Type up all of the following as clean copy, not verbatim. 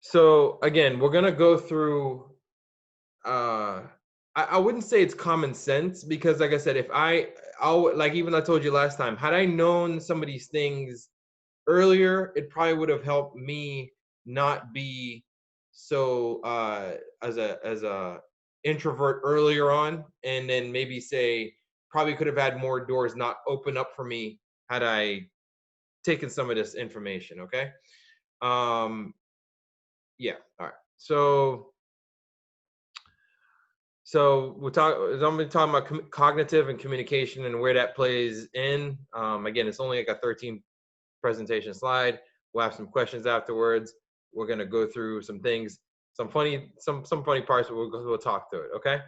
So again, we're gonna go through. Uh, I wouldn't say it's common sense because, like I said, if I'll like even I told you last time, had I known some of these things earlier, it probably would have helped me not be so as a introvert earlier on, and then maybe say probably could have had more doors not open up for me had I taken some of this information. Okay. Um, yeah. All right. So we'll talk. I'm going to talk about cognitive and communication and where that plays in. Again, it's only like a 13 presentation slide. We'll have some questions afterwards. We're going to go through some things, some funny parts. But we'll talk through it. Okay.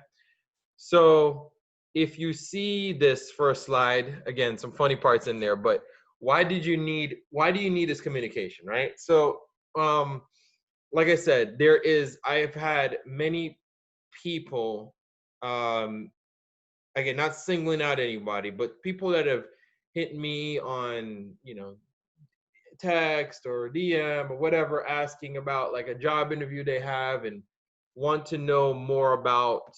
So if you see this first slide, again, some funny parts in there. But why do you need this communication, right? So um, like I said, I've had many people, um, again, not singling out anybody, but people that have hit me on, text or DM or whatever, asking about like a job interview they have and want to know more about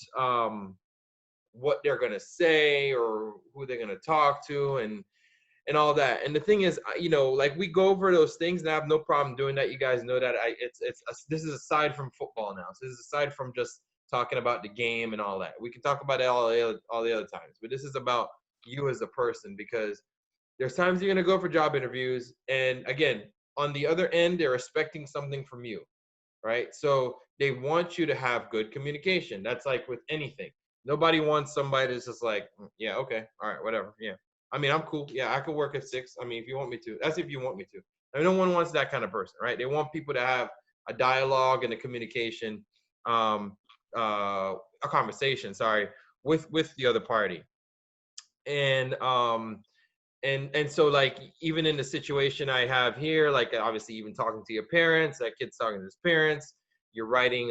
what they're going to say or who they're going to talk to and all that. And the thing is, like we go over those things, and I have no problem doing that. You guys know that this is aside from football now. So this is aside from just talking about the game and all that. We can talk about it all the other times, but this is about you as a person because there's times you're gonna go for job interviews, and again, on the other end, they're expecting something from you, right? So they want you to have good communication. That's like with anything. Nobody wants somebody that's just like, yeah, okay, all right, whatever, yeah. I mean, I'm cool. Yeah, I could work at 6. I mean, if you want me to. That's if you want me to. I mean, no one wants that kind of person, right? They want people to have a dialogue and a communication, um, a conversation. Sorry, with the other party, and so like even in the situation I have here, like obviously even talking to your parents, that kid's talking to his parents, you're writing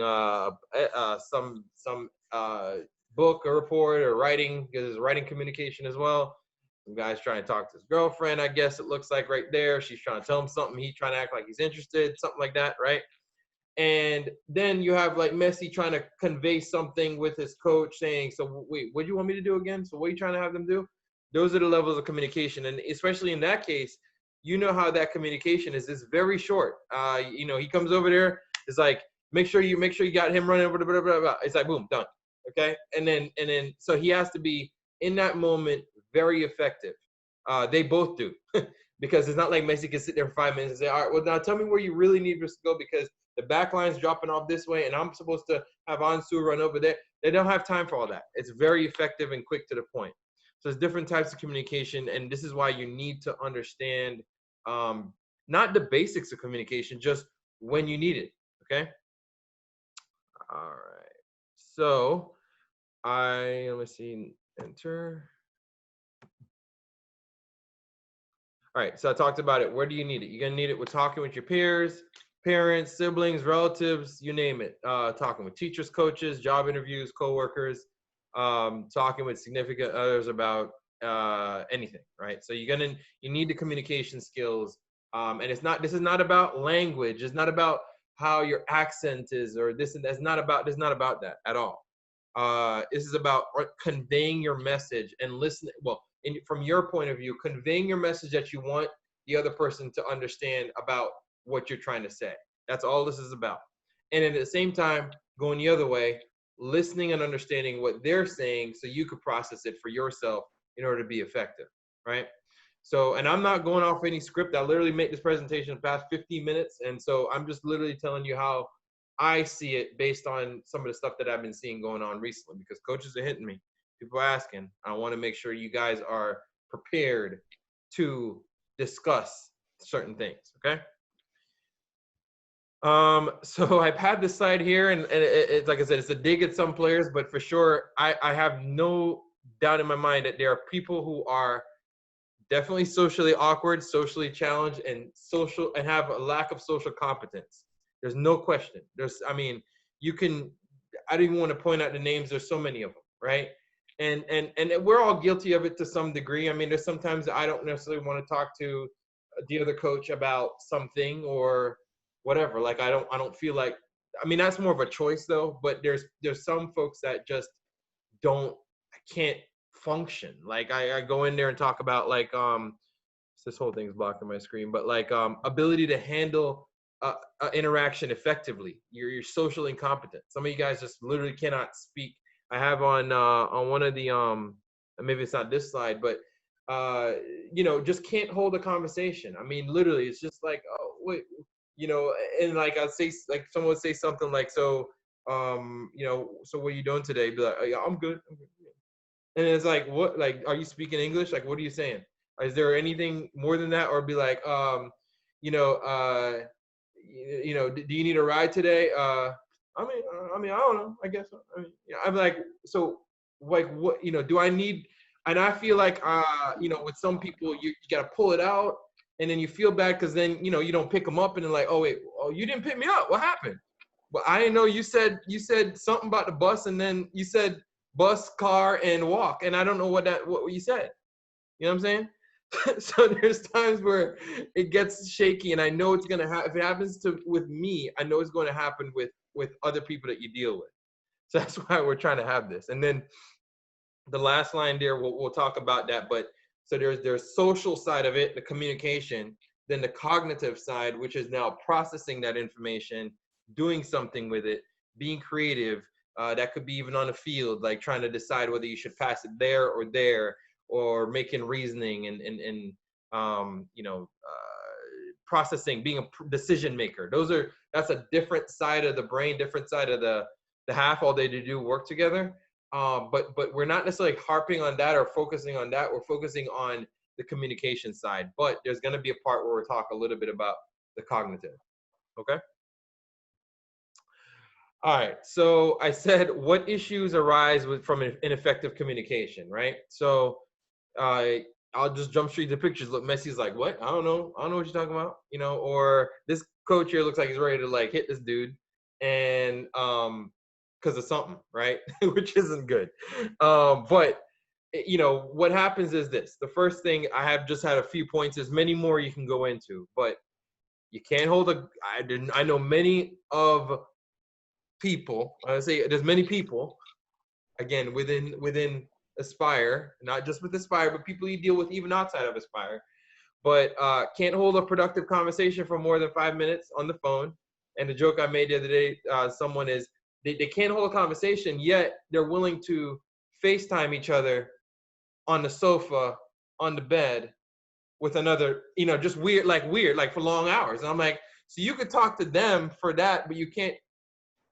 some book or report or writing, because there's writing communication as well. Some guy's trying to talk to his girlfriend, I guess it looks like right there. She's trying to tell him something, he's trying to act like he's interested, something like that, right? And then you have like Messi trying to convey something with his coach saying, so wait, what do you want me to do again? So what are you trying to have them do? Those are the levels of communication. And especially in that case, you know how that communication is very short. He comes over there, it's like, make sure you got him running over the blah, blah, blah. It's like, boom, done. Okay. And then so he has to be in that moment very effective. They both do. Because it's not like Messi can sit there for 5 minutes and say, all right, well, now tell me where you really need us to go because the back line's dropping off this way, and I'm supposed to have Ansu run over there. They don't have time for all that. It's very effective and quick to the point. So there's different types of communication, and this is why you need to understand not the basics of communication, just when you need it. Okay. All right. So let me see. Enter. All right, so I talked about it. Where do you need it? You're gonna need it with talking with your peers, parents, siblings, relatives, you name it. Talking with teachers, coaches, job interviews, coworkers, talking with significant others about anything, right? So you need the communication skills. And this is not about language. It's not about how your accent is or this and that's not about that at all. This is about conveying your message and listening. Well, from your point of view, conveying your message that you want the other person to understand about what you're trying to say. That's all this is about. And at the same time, going the other way, listening and understanding what they're saying so you could process it for yourself in order to be effective, right? So, and I'm not going off any script. I literally make this presentation in the past 15 minutes. And so I'm just literally telling you how I see it based on some of the stuff that I've been seeing going on recently because coaches are hitting me. People are asking. I want to make sure you guys are prepared to discuss certain things. Okay. So I've had this slide here, and it's like I said, it's a dig at some players, but for sure, I have no doubt in my mind that there are people who are definitely socially awkward, socially challenged, and have a lack of social competence. There's no question. I mean, I don't even want to point out the names. There's so many of them, right? And we're all guilty of it to some degree. I mean, there's sometimes I don't necessarily want to talk to the other coach about something, or whatever. Like I don't feel like, I mean, that's more of a choice though, but there's some folks that just don't, I can't function. Like I go in there and talk about like this whole thing's blocking my screen, but like ability to handle interaction effectively. You're socially incompetent. Some of you guys just literally cannot speak. I have on one of the maybe it's not this slide, but you know, just can't hold a conversation. I mean, literally, it's just like, oh wait, you know, and like I'd say, like someone would say something like, so you know, so what are you doing today? Be like, oh, yeah, I'm good. I'm good. And it's like, what, like, are you speaking English? Like, what are you saying? Is there anything more than that? Or be like, you know, you know, do you need a ride today? I mean, I don't know. I guess. I mean, yeah, I'm like, so, like, what, you know, do I need? And I feel like, you know, with some people, you got to pull it out, and then you feel bad because then, you know, you don't pick them up, and then like, oh wait, oh, you didn't pick me up. What happened? But I didn't know you said something about the bus, and then you said bus, car, and walk, and I don't know what you said. You know what I'm saying? So there's times where it gets shaky, and I know it's gonna happen. If it happens to with me, I know it's going to happen with other people that you deal with. So that's why we're trying to have this. And then the last line there, we'll talk about that. But so there's social side of it, the communication, then the cognitive side, which is now processing that information, doing something with it, being creative. That could be even on the field, like trying to decide whether you should pass it there, or making reasoning and you know, processing, being a decision maker. That's a different side of the brain, different side of the half. All they do work together. But we're not necessarily harping on that or focusing on that. We're focusing on the communication side. But there's going to be a part where we'll talk a little bit about the cognitive. Okay. All right. So I said, what issues arise from ineffective communication, right? So uh, I'll just jump straight to pictures. Look, Messi's like, what? I don't know. I don't know what you're talking about. You know, or this coach here looks like he's ready to like hit this dude, and because of something, right? Which isn't good. But you know what happens is this. The first thing I have just had a few points. There's many more you can go into, but you can't hold a. I know many of people. I say there's many people again within Aspire, not just with Aspire, but people you deal with even outside of Aspire, but can't hold a productive conversation for more than 5 minutes on the phone. And the joke I made the other day, someone is they can't hold a conversation, yet they're willing to FaceTime each other on the sofa, on the bed, with another, you know, just weird, like for long hours. And I'm like, so you could talk to them for that, but you can't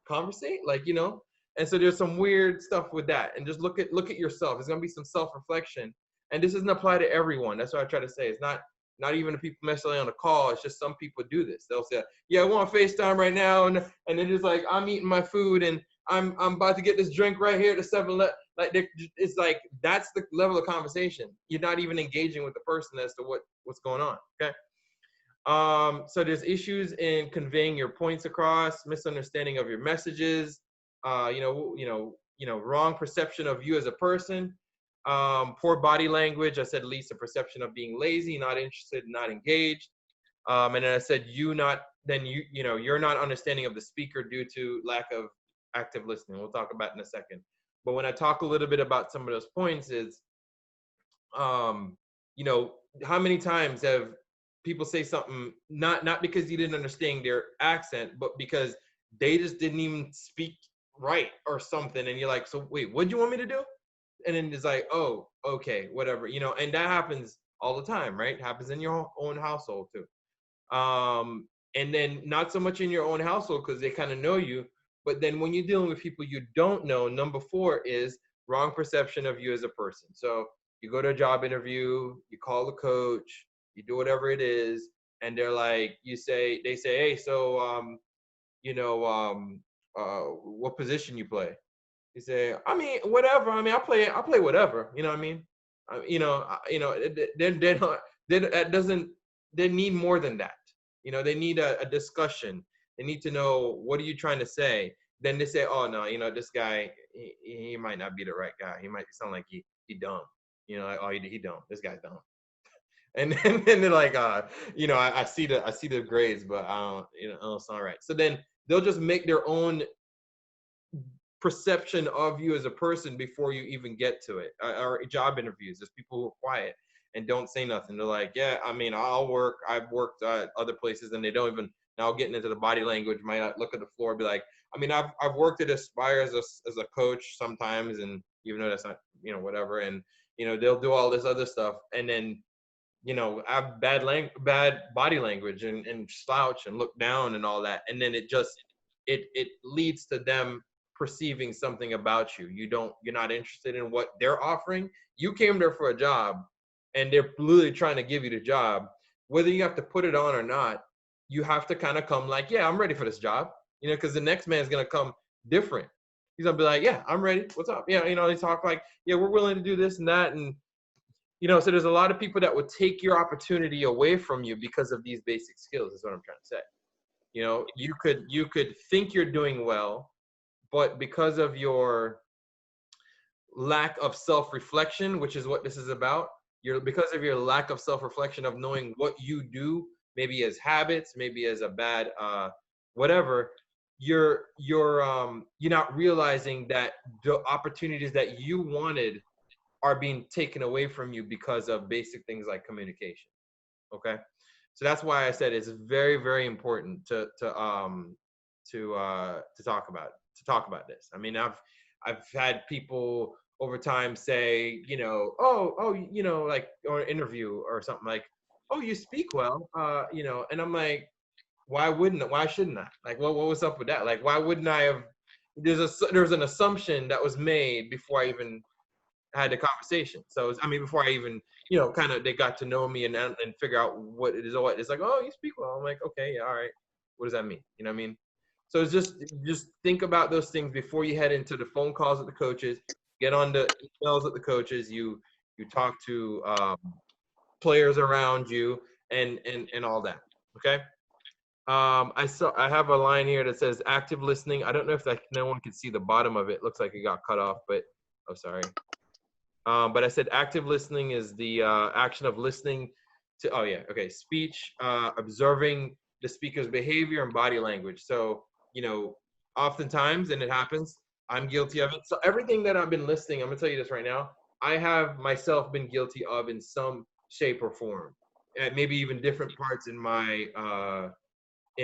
conversate, like, you know. And so there's some weird stuff with that. And just look at yourself. There's gonna be some self-reflection, and this doesn't apply to everyone. That's what I try to say. It's not even the people necessarily on the call. It's just some people do this. They'll say, yeah, I want FaceTime right now, and then it's like, I'm eating my food and I'm about to get this drink right here at the 7-Eleven. Like it's like that's the level of conversation. You're not even engaging with the person as to what's going on. Okay. So there's issues in conveying your points across, misunderstanding of your messages, wrong perception of you as a person, poor body language. I said leads to perception of being lazy, not interested, not engaged. And then I said you're not understanding of the speaker due to lack of active listening. We'll talk about in a second. But when I talk a little bit about some of those points is, how many times have people say something not because you didn't understand their accent, but because they just didn't even speak right or something, and you're like, so wait, what do you want me to do? And then it's like, oh, okay, whatever, and that happens all the time, right? It happens in your own household too. And then not so much in your own household because they kind of know you, but then when you're dealing with people you don't know, number 4 is wrong perception of you as a person. So you go to a job interview, you call the coach, you do whatever it is, and they're like, they say, hey, so what position you play? You say, I mean, whatever. I mean, I play whatever. You know what I mean? That doesn't. They need more than that. They need a discussion. They need to know, what are you trying to say? Then they say, oh no, this guy, he might not be the right guy. He might sound like he dumb. Like, oh, he dumb. This guy's dumb. and then they're like, I see the grades, but I don't, it's not right. So then they'll just make their own perception of you as a person before you even get to it. Or job interviews, there's people who are quiet and don't say nothing. They're like, yeah, I mean, I've worked at other places, and they don't even, now getting into the body language, might not look at the floor, be like, I mean, I've worked at Aspire as a coach sometimes, and even though that's not, whatever, and they'll do all this other stuff, and then have bad body language, and slouch and look down and all that, and then it leads to them perceiving something about you. You're not interested in what they're offering. You came there for a job, and they're literally trying to give you the job. Whether you have to put it on or not, you have to kind of come like, yeah, I'm ready for this job, because the next man's gonna come different. He's gonna be like, yeah, I'm ready. What's up? Yeah, they talk like, yeah, we're willing to do this and that, and so there's a lot of people that would take your opportunity away from you because of these basic skills, is what I'm trying to say. You could think you're doing well, but because of your lack of self-reflection, which is what this is about, because of your lack of self-reflection of knowing what you do, maybe as habits, maybe as a bad whatever, you're not realizing that the opportunities that you wanted are being taken away from you because of basic things like communication. Okay, so that's why I said it's very, very important to talk about this. I mean, I've had people over time say, like, or an interview or something like, oh, you speak well, and I'm like, why shouldn't I? Like, what was up with that? Like, why wouldn't I have? There's an assumption that was made before I even had the conversation. So before I even, kind of, they got to know me and figure out what it is. It's like, oh, you speak well. I'm like, okay, yeah, all right. What does that mean? You know what I mean? So it's just think about those things before you head into the phone calls with the coaches, get on the emails with the coaches. You talk to players around you, and all that. Okay. I have a line here that says active listening. I don't know if no one can see the bottom of it. Looks like it got cut off, but oh, sorry. But I said active listening is the action of listening to, speech, observing the speaker's behavior and body language. So, oftentimes, and it happens, I'm guilty of it. So everything that I've been listening, I'm gonna tell you this right now, I have myself been guilty of in some shape or form, and maybe even different parts in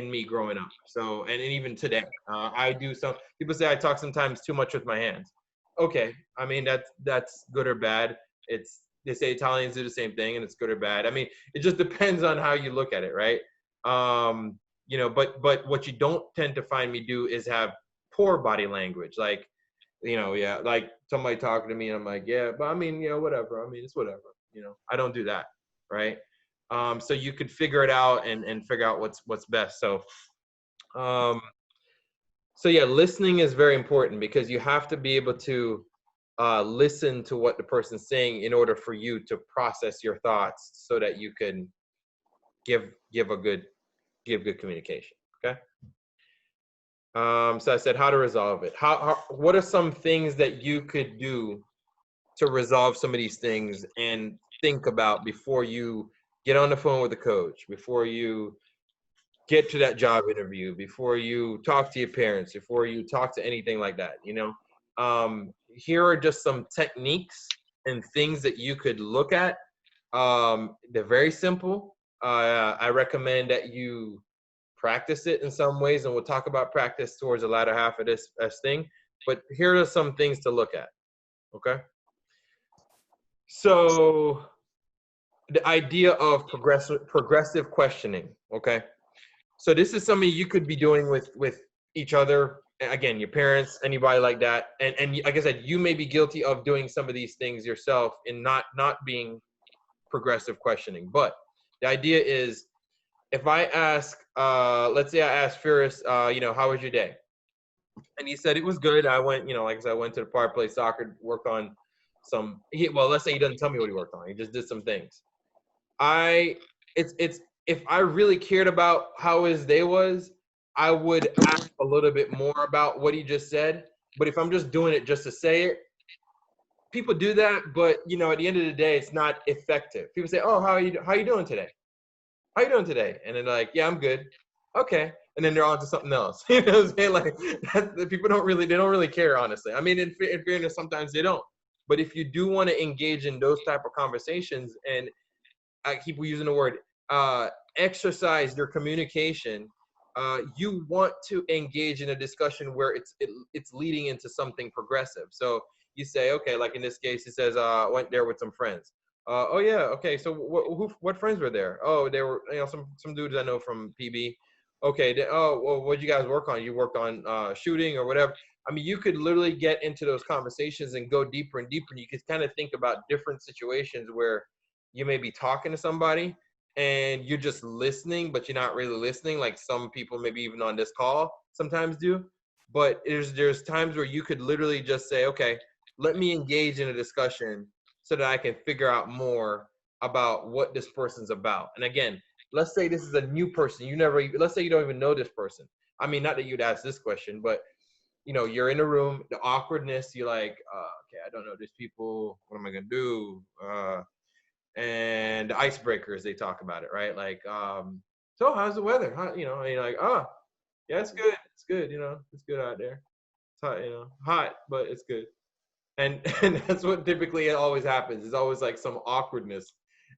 me growing up. So, and even today, I do some, people say I talk sometimes too much with my hands. Okay, I mean, that's good or bad. They say Italians do the same thing, and it's good or bad. I mean, it just depends on how you look at it, right? But what you don't tend to find me do is have poor body language, like, yeah, like somebody talking to me, and I'm like, yeah, but I mean, whatever. I mean, it's whatever. I don't do that, right? So you could figure it out and figure out what's best. So yeah, listening is very important, because you have to be able to listen to what the person's saying in order for you to process your thoughts, so that you can give good communication. Okay. So I said how to resolve it. What are some things that you could do to resolve some of these things and think about before you get on the phone with the coach, before you get to that job interview, before you talk to your parents, before you talk to anything like that? Here are just some techniques and things that you could look at. They're very simple. I recommend that you practice it in some ways, and we'll talk about practice towards the latter half of this thing. But here are some things to look at. Okay. So the idea of progressive questioning. Okay. So this is something you could be doing with each other. Again, your parents, anybody like that. And like I said, you may be guilty of doing some of these things yourself in not being progressive questioning. But the idea is, if I ask, let's say I asked Ferris, how was your day? And he said it was good. I went, like I said, I went to the park, played soccer, worked on let's say he doesn't tell me what he worked on. He just did some things. If I really cared about how his day was, I would ask a little bit more about what he just said. But if I'm just doing it just to say it, people do that, but you know, at the end of the day, it's not effective. People say, "Oh, how you doing today? How you doing today?" And they're like, "Yeah, I'm good." Okay, and then they're on to something else. You know what I'm saying? Like the people they don't really care, honestly. I mean, in fairness, sometimes they don't. But if you do want to engage in those type of conversations, and I keep using the word exercise your communication. You want to engage in a discussion where it's leading into something progressive. So you say, okay, like in this case, he says, went there with some friends. Oh yeah, okay. So what friends were there? Oh, they were some dudes I know from PB. Okay. Oh, well, what did you guys work on? You worked on shooting or whatever. I mean, you could literally get into those conversations and go deeper and deeper. And you could kind of think about different situations where you may be talking to somebody and you're just listening, but you're not really listening, like some people maybe even on this call sometimes do. But there's times where you could literally just say, okay, let me engage in a discussion so that I can figure out more about what this person's about. And again, let's say this is a new person. Let's say you don't even know this person. I mean, not that you'd ask this question, but you know, you're in a room, the awkwardness, you're like, okay, I don't know these people. What am I gonna do? And the icebreakers, they talk about it, right? Like, so how's the weather? You know, and you're like, oh, yeah, it's good. It's good. You know, it's good out there. It's hot, you know, hot, but it's good. And and that's what typically it always happens. It's always like some awkwardness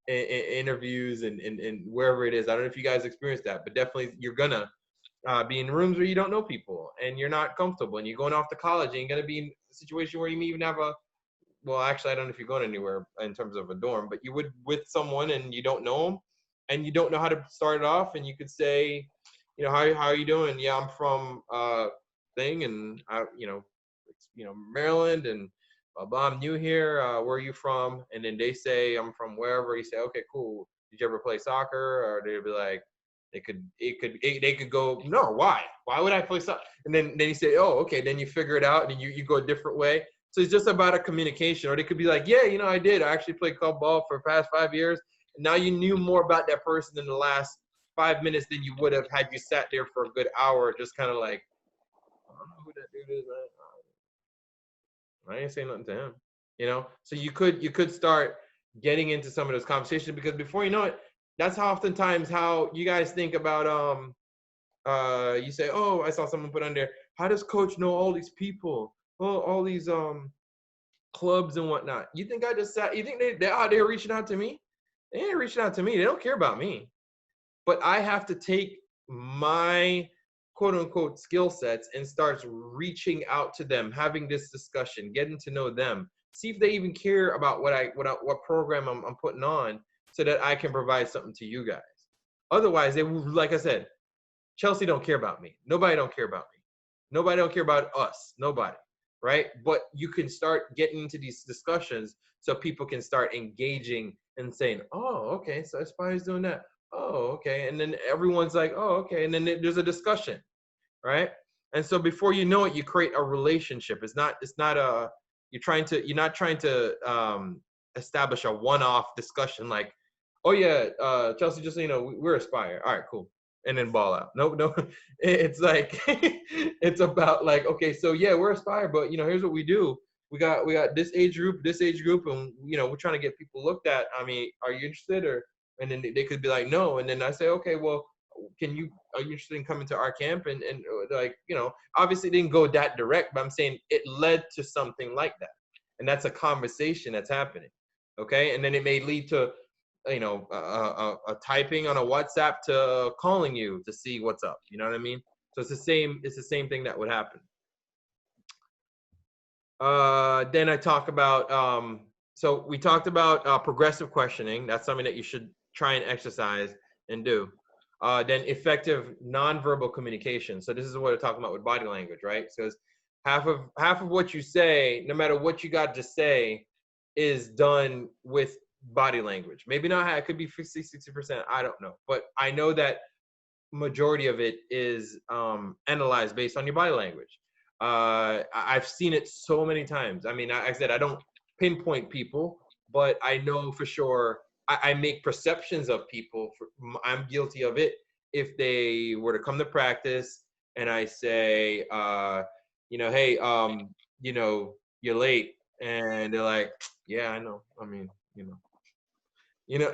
in interviews and wherever it is. I don't know if you guys experience that, but definitely you're gonna be in rooms where you don't know people and you're not comfortable, and you're going off to college and you're gonna be in a situation where you may even have a well, actually, I don't know if you're going anywhere in terms of a dorm, but you would with someone and you don't know them and you don't know how to start it off. And you could say, you know, how are you doing? Yeah, I'm from thing and Maryland and blah, blah, I'm new here. Where are you from? And then they say, I'm from wherever. You say, okay, cool. Did you ever play soccer? Or they'd be like, they could go, no, why? Why would I play soccer? And then you say, oh, okay. Then you figure it out and you go a different way. So it's just about a communication. Or they could be like, yeah, you know, I did. I actually played club ball for the past 5 years. And now you knew more about that person in the last 5 minutes than you would have had you sat there for a good hour, just kind of like, I don't know who that dude is. I ain't saying nothing to him, you know. So you could start getting into some of those conversations, because before you know it, that's how oftentimes how you guys think about you say, oh, I saw someone put on there, how does coach know all these people, oh, all these clubs and whatnot? You think I just sat, you think they're out there reaching out to me? They ain't reaching out to me. They don't care about me. But I have to take my quote unquote skill sets and starts reaching out to them, having this discussion, getting to know them, see if they even care about what program I'm putting on, so that I can provide something to you guys. Otherwise, they will, like I said, Chelsea don't care about me. Nobody don't care about me. Nobody don't care about us. Nobody, right? But you can start getting into these discussions so people can start engaging and saying, oh, okay, so Aspire's doing that. Oh, okay. And then everyone's like, oh, okay. And then there's a discussion, right? And so before you know it, you create a relationship. You're not trying to establish a one-off discussion like, oh yeah, Chelsea, just so you know, we're Aspire. All right, cool. And then ball out. No. It's like, it's about like, okay, so yeah, we're Aspire, but you know, here's what we do. We got this age group, and you know, we're trying to get people looked at. I mean, are you interested? Or and then they could be like, no. And then I say, okay, well, are you interested in coming to our camp? And like, you know, obviously it didn't go that direct, but I'm saying it led to something like that. And that's a conversation that's happening. Okay. And then it may lead to, you know, a typing on a WhatsApp to calling you to see what's up. You know what I mean? So it's the same thing that would happen. Then I talk about, so we talked about progressive questioning. That's something that you should try and exercise and do. Then effective nonverbal communication. So this is what we're talking about with body language, right? So it's half of what you say, no matter what you got to say, is done with body language. Maybe not, it could be 50, 60%, I don't know. But I know that majority of it is analyzed based on your body language. I've seen it so many times. I mean, I said I don't pinpoint people, but I know for sure I make perceptions of people. I'm guilty of it. If they were to come to practice and I say, you know, hey, you know, you're late. And they're like, yeah, I know. I mean, you know,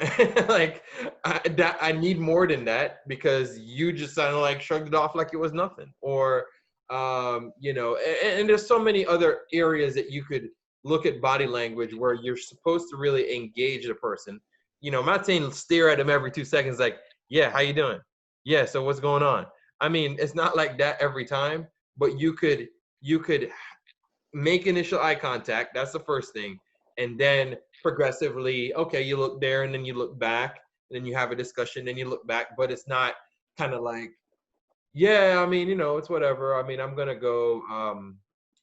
like I need more than that because you just kind of like shrugged it off like it was nothing. Or, and there's so many other areas that you could look at body language where you're supposed to really engage the person. I'm not saying stare at them every 2 seconds, like, yeah, how you doing? Yeah, so what's going on? I mean, it's not like that every time, but you could make initial eye contact. That's the first thing. And then progressively, okay, you look there and then you look back and then you have a discussion, then you look back, but it's not kind of like, yeah, I mean, it's whatever. I mean, I'm going to go,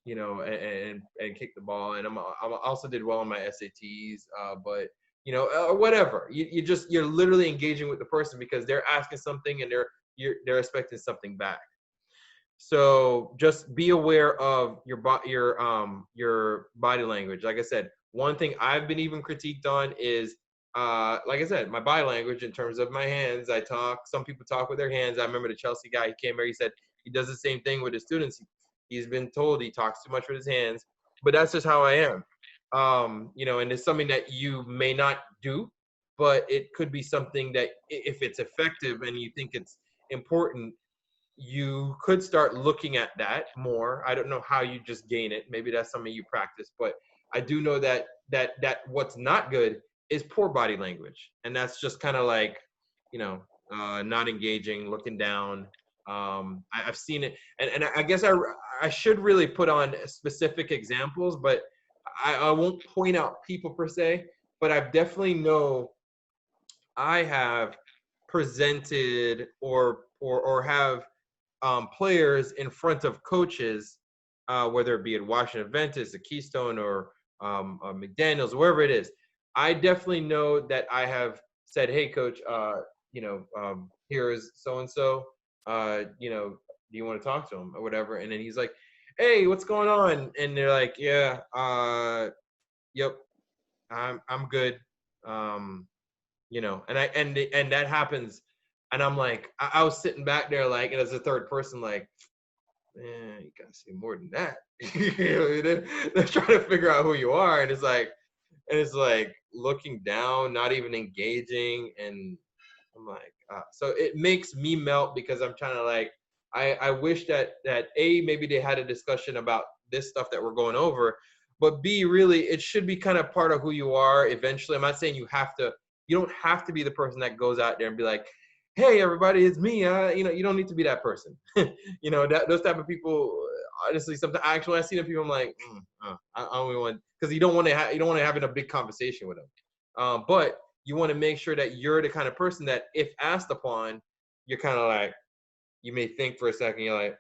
and kick the ball. And I also did well on my SATs, but or whatever. You're literally engaging with the person because they're asking something and they're expecting something back. So just be aware of your body language. Like I said, one thing I've been even critiqued on is, like I said, my body language in terms of my hands. I talk. Some people talk with their hands. I remember the Chelsea guy. He came here. He said he does the same thing with his students. He's been told he talks too much with his hands, but that's just how I am. And it's something that you may not do, but it could be something that if it's effective and you think it's important, you could start looking at that more. I don't know how you just gain it. Maybe that's something you practice, but I do know that what's not good is poor body language, and that's just kind of like, not engaging, looking down. I've seen it, and I guess I should really put on specific examples, but I won't point out people per se. But I've definitely know I have presented or have players in front of coaches, whether it be at Washington Adventist, the Keystone, or McDaniels, wherever it is. I definitely know that I have said, "Hey, coach, here is so and so. Do you want to talk to him or whatever?" And then he's like, "Hey, what's going on?" And they're like, "Yeah, yep, I'm good." And that happens, and I'm like, I was sitting back there like, and as a third person, like, man, you gotta say more than that. They're trying to figure out who you are, and it's like looking down, not even engaging, and I'm like, so it makes me melt because I'm trying to like, I wish that A, maybe they had a discussion about this stuff that we're going over, but B, really, it should be kind of part of who you are eventually. I'm not saying you don't have to be the person that goes out there and be like, hey, everybody, it's me. You don't need to be that person. Those type of people, honestly, sometimes actually I see them people, I'm like, I don't even want, because you don't want to have a big conversation with them. But you want to make sure that you're the kind of person that if asked upon, you're kind of like, you may think for a second, you're like,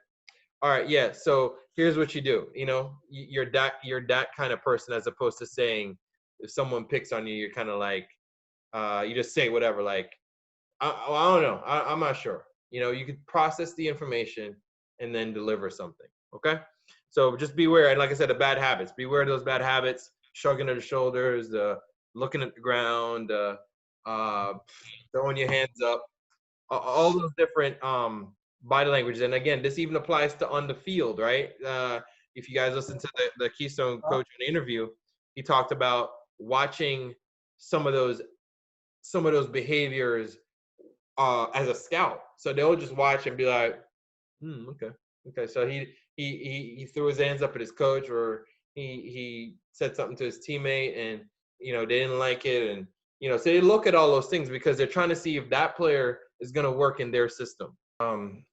all right, yeah, so here's what you do. You're that kind of person, as opposed to saying, if someone picks on you, you're kind of like, you just say whatever, like, I don't know. I'm not sure. You could process the information and then deliver something. Okay. So just beware. And like I said, the bad habits, beware of those bad habits, shrugging of the shoulders, looking at the ground, throwing your hands up, all those different body languages. And again, this even applies to on the field, right? If you guys listen to the Keystone coach in the interview, he talked about watching some of those behaviors as a scout. So they'll just watch and be like, okay. So he threw his hands up at his coach, or he said something to his teammate, and they didn't like it, and so they look at all those things because they're trying to see if that player is going to work in their system.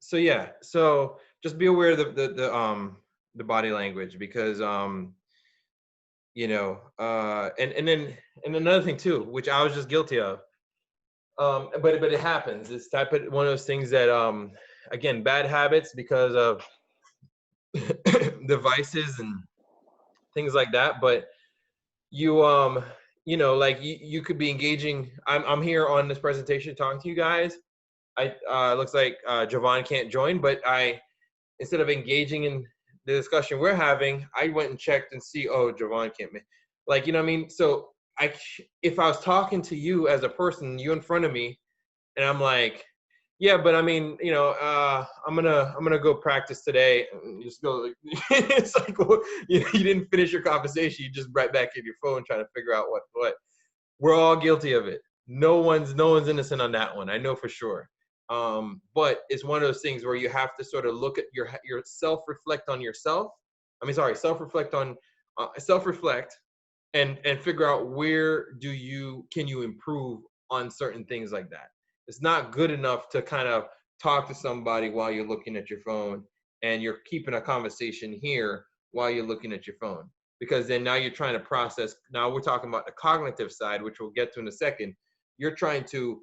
So just be aware of the body language, because and then another thing too, which I was just guilty of. But it happens. It's type of one of those things that, again, bad habits because of devices and things like that. But you, like you could be engaging. I'm here on this presentation talking to you guys. Looks like Javon can't join, but instead of engaging in the discussion we're having, I went and checked and see, oh, Javon can't make, like, what I mean? So if I was talking to you as a person, you in front of me, and I'm like, Yeah, but I mean, I'm gonna go practice today. And just go. It's like, well, you didn't finish your conversation. You just right back in your phone trying to figure out what. We're all guilty of it. No one's innocent on that one. I know for sure. But it's one of those things where you have to sort of look at your self-reflect on yourself. I mean, sorry, self-reflect and figure out where can you improve on certain things like that. It's not good enough to kind of talk to somebody while you're looking at your phone and you're keeping a conversation here while you're looking at your phone, because then now you're trying to process. Now we're talking about the cognitive side, which we'll get to in a second. You're trying to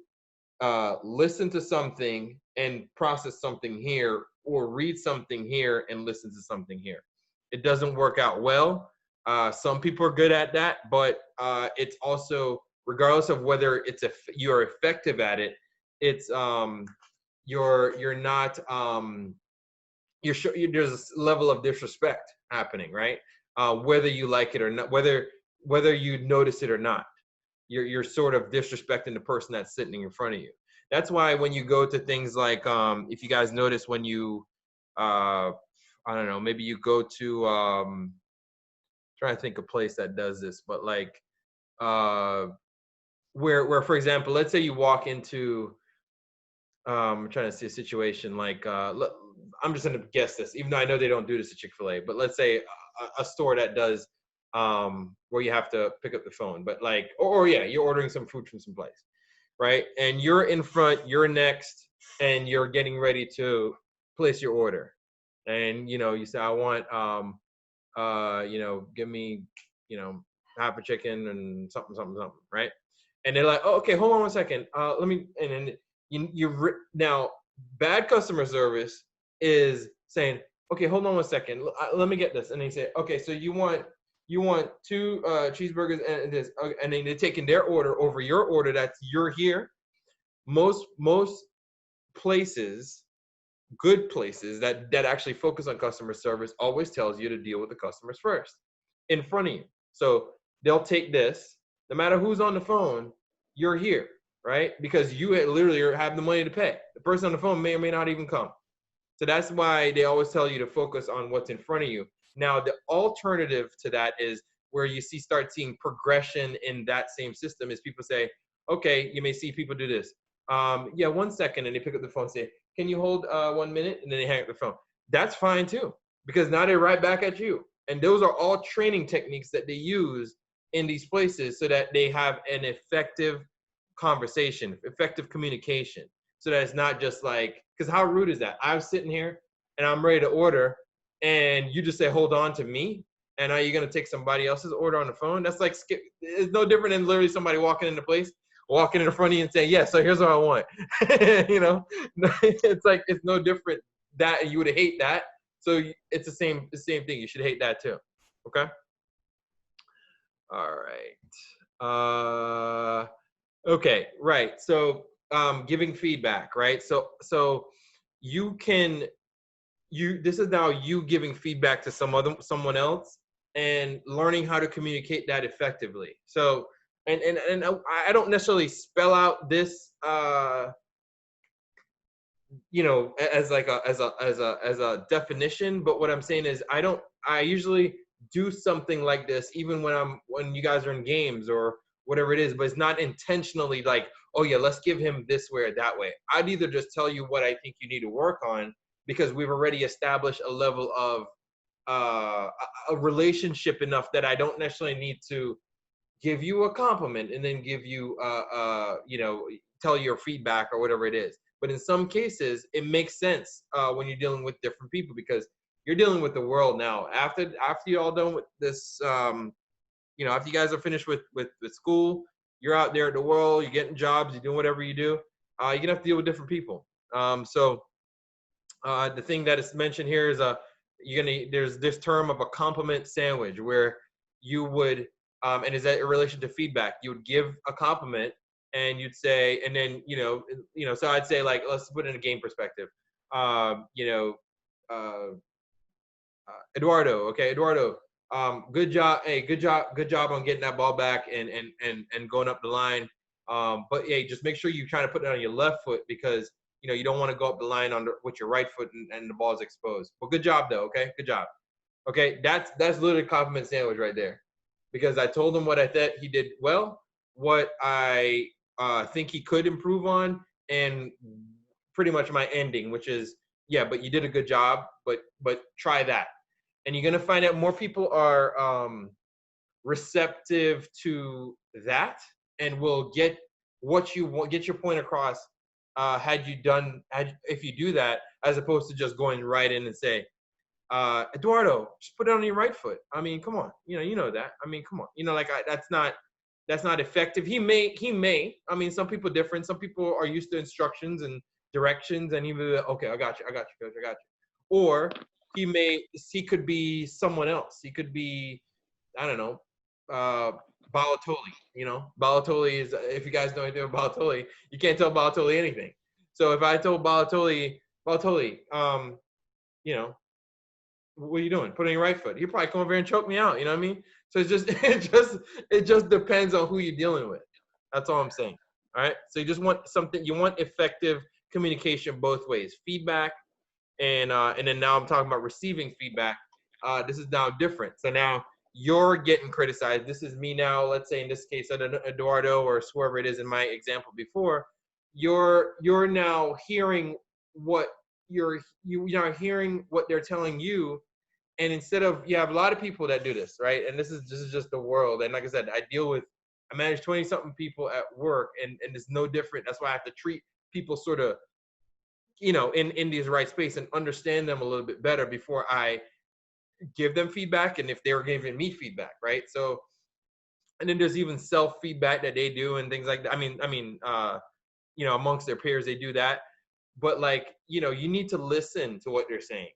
listen to something and process something here, or read something here and listen to something here. It doesn't work out well. Some people are good at that, but it's also, regardless of whether you're effective at it, it's you're not there's a level of disrespect happening, right? Whether you like it or not, whether you notice it or not, you're sort of disrespecting the person that's sitting in front of you. That's why when you go to things like, if you guys notice when you, I don't know, maybe you go to, trying to think of a place that does this, but like, where for example, let's say you walk into, I'm trying to see a situation like, I'm just gonna guess this, even though I know they don't do this at Chick-fil-A, but let's say a store that does, where you have to pick up the phone, but like, or yeah, you're ordering some food from some place, right? And you're in front, you're next, and you're getting ready to place your order, and you say, I want, give me, half a chicken and something, something, something, right? And they're like, oh, okay, hold on one second. Let me, and then now, bad customer service is saying, okay, hold on one second. Let me get this. And they say, okay, so you want two cheeseburgers and this, okay, and then they're taking their order over your order that's you're here. Most places, good places that actually focus on customer service, always tells you to deal with the customers first in front of you. So they'll take this, no matter who's on the phone, you're here, right? Because you literally have the money to pay. The person on the phone may or may not even come. So that's why they always tell you to focus on what's in front of you. Now, the alternative to that is where you start seeing progression in that same system is people say, okay, you may see people do this. Yeah, 1 second, and they pick up the phone and say, can you hold 1 minute? And then they hang up the phone. That's fine too, because now they're right back at you. And those are all training techniques that they use in these places so that they have an effective conversation, effective communication. So that it's not just like, because how rude is that? I'm sitting here and I'm ready to order, and you just say, hold on to me. And are you going to take somebody else's order on the phone? That's like, it's no different than literally somebody walking into place, walking in front of you and saying, yeah, so here's what I want. It's like, it's no different that you would hate that. So it's the same thing. You should hate that too. Okay. All right. Okay. Right. So, giving feedback, right? So this is now you giving feedback to someone else and learning how to communicate that effectively. So, and I don't necessarily spell out this, as like a definition, but what I'm saying is I usually do something like this even when you guys are in games or whatever it is, but it's not intentionally like, oh yeah, let's give him this way or that way. I'd either just tell you what I think you need to work on, because we've already established a level of a relationship enough that I don't necessarily need to give you a compliment and then give you tell your feedback or whatever it is. But in some cases, it makes sense when you're dealing with different people, because you're dealing with the world now. After you're all done with this, after you guys are finished with school, you're out there in the world, you're getting jobs, you're doing whatever you do. You're gonna have to deal with different people. So the thing that is mentioned here is there's this term of a compliment sandwich, where you would, and is that in relation to feedback? You would give a compliment and you'd say, and then so I'd say, like, let's put it in a game perspective. Uh, Eduardo, okay, Eduardo, good job. Hey, good job on getting that ball back and going up the line. But hey, just make sure you try to put it on your left foot, because you don't want to go up the line with your right foot and the ball's exposed. But good job though. Okay, good job. Okay, that's literally a compliment sandwich right there, because I told him what I thought he did well, what I think he could improve on, and pretty much my ending, which is, yeah, but you did a good job, but try that. And you're gonna find out more people are receptive to that, and will get what you want, get your point across. If you do that, as opposed to just going right in and say, Eduardo, just put it on your right foot. I mean, come on, you know that. I mean, come on, that's not effective. He may. I mean, some people different. Some people are used to instructions and directions, and he will be like, okay, I got you, coach, I got you. Or he could be someone else. He could be, I don't know, Balotelli. Balotelli is, if you guys know anything about Balotelli, you can't tell Balotelli anything. So if I told Balotelli, you know, what are you doing? Put on your right foot. He'll probably come over here and choke me out. You know what I mean? So it's just, it just depends on who you're dealing with. That's all I'm saying. All right. So you just want you want effective communication both ways, feedback, and then now I'm talking about receiving feedback. This is now different. So now you're getting criticized. This is me now. Let's say in this case, Eduardo or whoever it is in my example before, you're now hearing what you're hearing what they're telling you. And instead of, you have a lot of people that do this, right? And this is just the world. And like I said, I manage 20 something people at work, and it's no different. That's why I have to treat people sort of, in these right space, and understand them a little bit better before I give them feedback. And if they were giving me feedback, right? So, and then there's even self-feedback that they do and things like that. I mean, amongst their peers, they do that. But you need to listen to what they're saying.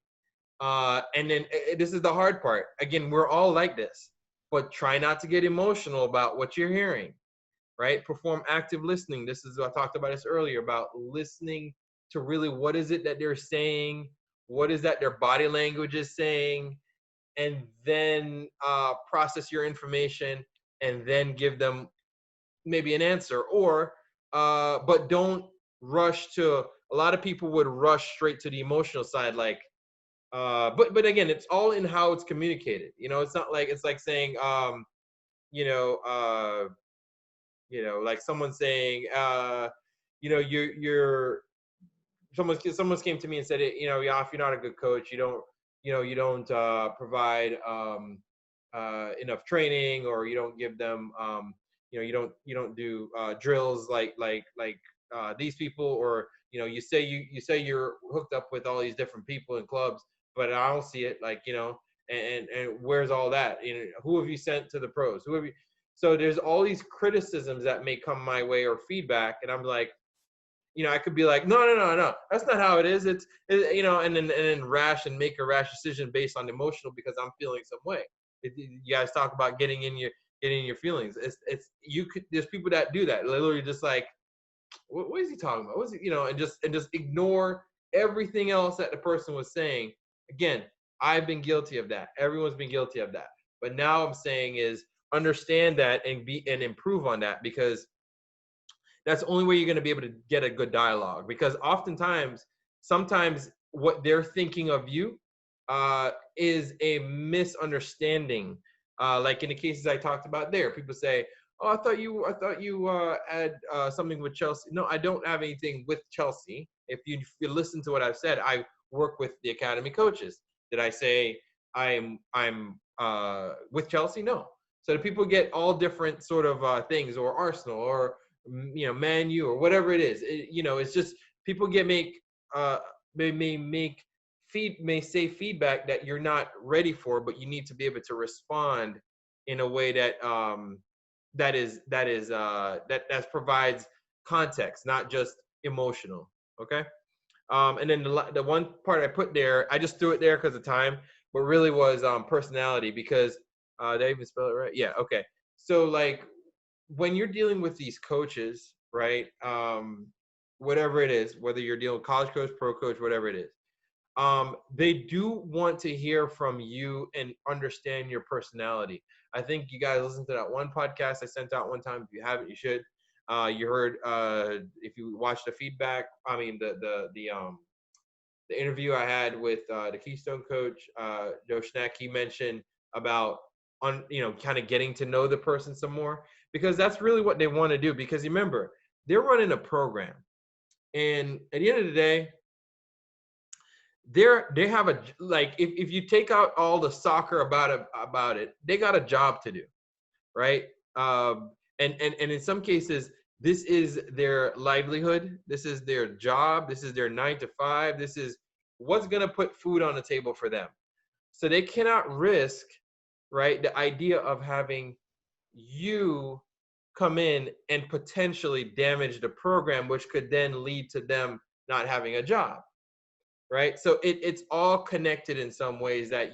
And then this is the hard part. Again, we're all like this, but try not to get emotional about what you're hearing, right? Perform active listening. This is, I talked about this earlier, about listening to really what is it that they're saying, what is that their body language is saying, and then process your information, and then give them maybe an answer. Or, but don't rush to, a lot of people would rush straight to the emotional side, but again, it's all in how it's communicated. It's not like, it's like saying, like someone saying, you're someone came to me and said, yeah, if you're not a good coach, you don't provide enough training, or you don't give them, you don't do drills like these people, or you say you're hooked up with all these different people in clubs, but I don't see it, and where's all that? Who have you sent to the pros? Who have you? So there's all these criticisms that may come my way, or feedback, and I'm like, I could be like, no, that's not how it is. It's and then make a rash decision based on emotional, because I'm feeling some way. You guys talk about getting in your feelings. There's people that do that, literally just like, what is he talking about? What's he, and just ignore everything else that the person was saying. Again, I've been guilty of that. Everyone's been guilty of that. But now I'm saying is, understand that and improve on that, because that's the only way you're going to be able to get a good dialogue. Because sometimes what they're thinking of you is a misunderstanding. Like in the cases I talked about there, people say, oh, I thought you had something with Chelsea. No, I don't have anything with Chelsea. If you listen to what I've said, I work with the academy coaches. Did I say I'm with Chelsea? No. So the people get all different sort of things, or Arsenal, or Man U, or whatever it is. It's just people may say feedback that you're not ready for, but you need to be able to respond in a way that provides context, not just emotional. Okay. And then the one part I put there, I just threw it there because of time, but really was personality, because did I even spell it right? Yeah. Okay. So when you're dealing with these coaches, right? Whatever it is, whether you're dealing with college coach, pro coach, whatever it is, they do want to hear from you and understand your personality. I think you guys listen to that one podcast I sent out one time. If you haven't, you should. You heard if you watched the feedback, I mean the interview I had with the Keystone coach, Joe Schneck, he mentioned about kind of getting to know the person some more, because that's really what they want to do. Because remember, they're running a program, and at the end of the day, they have a, like, if you take out all the soccer about it, they got a job to do, right? And in some cases, this is their livelihood, this is their job, this is their 9 to 5, this is what's going to put food on the table for them. So they cannot risk, right, the idea of having you come in and potentially damage the program, which could then lead to them not having a job, right? So it's all connected in some ways, that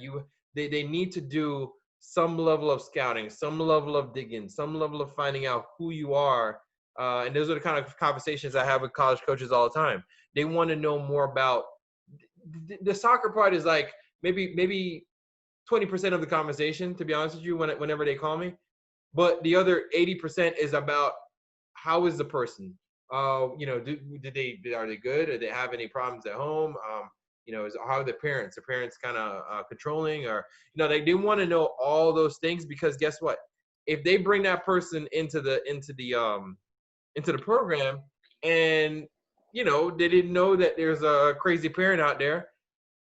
they need to do some level of scouting, some level of digging, some level of finding out who you are. And those are the kind of conversations I have with college coaches all the time. They want to know more about the soccer part. Is like maybe 20% of the conversation, to be honest with you, whenever they call me. But the other 80% is about, how is the person? Are they good? Do they have any problems at home? How are the parents? Are parents kind of controlling, or they want to know all those things, because guess what? If they bring that person into the program, and they didn't know that there's a crazy parent out there,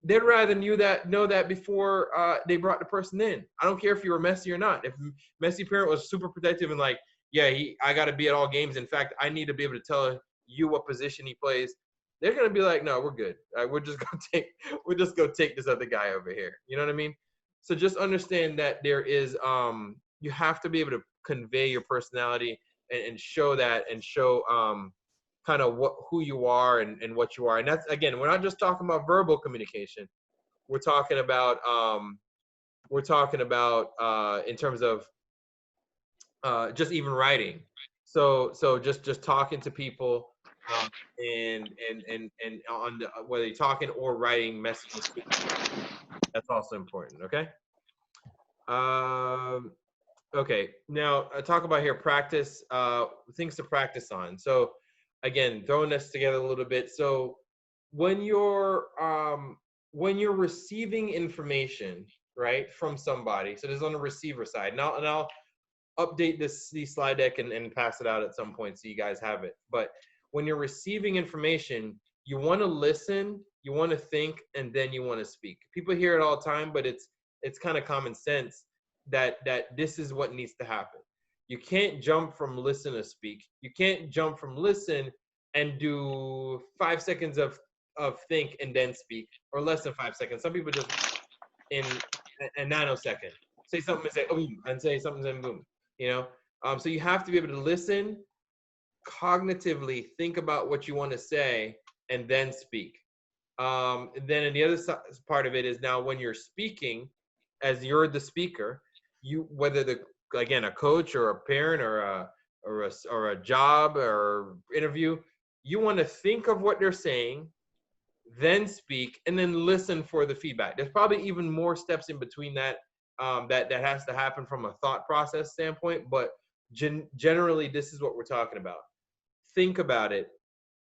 they'd rather know that before they brought the person in. I don't care if you were Messi or not. If Messi parent was super protective and like, yeah, I got to be at all games. In fact, I need to be able to tell you what position he plays. They're gonna be like, no, we're good. We're just gonna take this other guy over here. You know what I mean? So just understand that there is you have to be able to convey your personality and show that, and show kind of who you are and what you are. And that's, again, we're not just talking about verbal communication. We're talking about in terms of just even writing. So just talking to people, and on whether you're talking or writing messages, that's also important. Okay. Um, okay. Now talk about here practice, things to practice on. So again, throwing this together a little bit. So when you're receiving information, right, from somebody, so this is on the receiver side. Now, and I'll update the slide deck and pass it out at some point so you guys have it. But when you're receiving information, you want to listen, you want to think, and then you want to speak. People hear it all the time, but it's kind of common sense that this is what needs to happen. You can't jump from listen to speak. You can't jump from listen and do 5 seconds of think and then speak, or less than 5 seconds. Some people just in a nanosecond say something and say oh, and say something and boom. So you have to be able to listen, cognitively think about what you want to say, and then speak. And then in the other part of it is, now when you're speaking, as you're the speaker, whether a coach or a parent or a job or interview, you want to think of what they're saying, then speak, and then listen for the feedback. There's probably even more steps in between that that has to happen from a thought process standpoint, but generally this is what we're talking about. Think about it,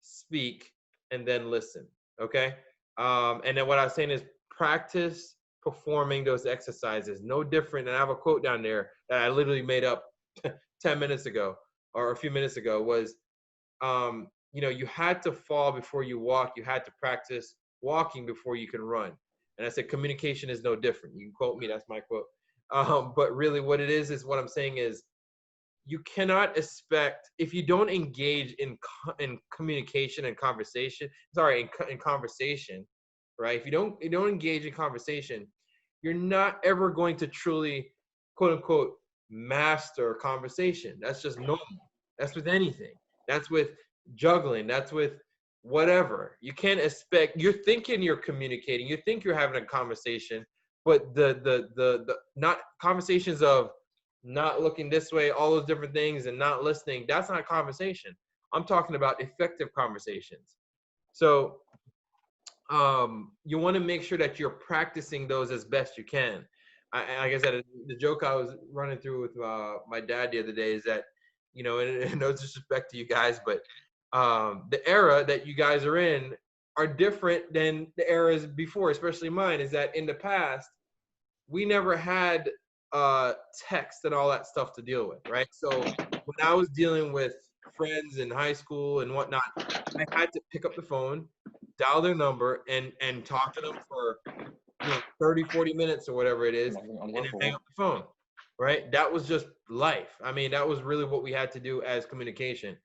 speak, and then listen. Okay. And then what I was saying is practice performing those exercises. No different. And I have a quote down there that I literally made up 10 minutes ago, or a few minutes ago, was you had to fall before you walk. You had to practice walking before you can run. And I said, communication is no different. You can quote me, that's my quote. But really what it is what I'm saying is, you cannot expect, if you don't engage in communication and conversation, in conversation, right? If you don't engage in conversation, you're not ever going to truly, quote unquote, master conversation. That's just normal. That's with anything. That's with juggling. That's with whatever. You can't expect, you're thinking you're communicating, you think you're having a conversation, but the not conversations of not looking this way, all those different things, and not listening, that's not conversation. I'm talking about effective conversations. So you want to make sure that you're practicing those as best you can. Like I said, the joke I was running through with my dad the other day is that you know, and no disrespect to you guys, but the era that you guys are in are different than the eras before, especially mine. Is that in the past we never had text and all that stuff to deal with, right? So when I was dealing with friends in high school and whatnot, I had to pick up the phone, dial their number, and talk to them for 30, 40 minutes or whatever it is, and then hang up the phone, right? That was just life. I mean, that was really what we had to do as communication.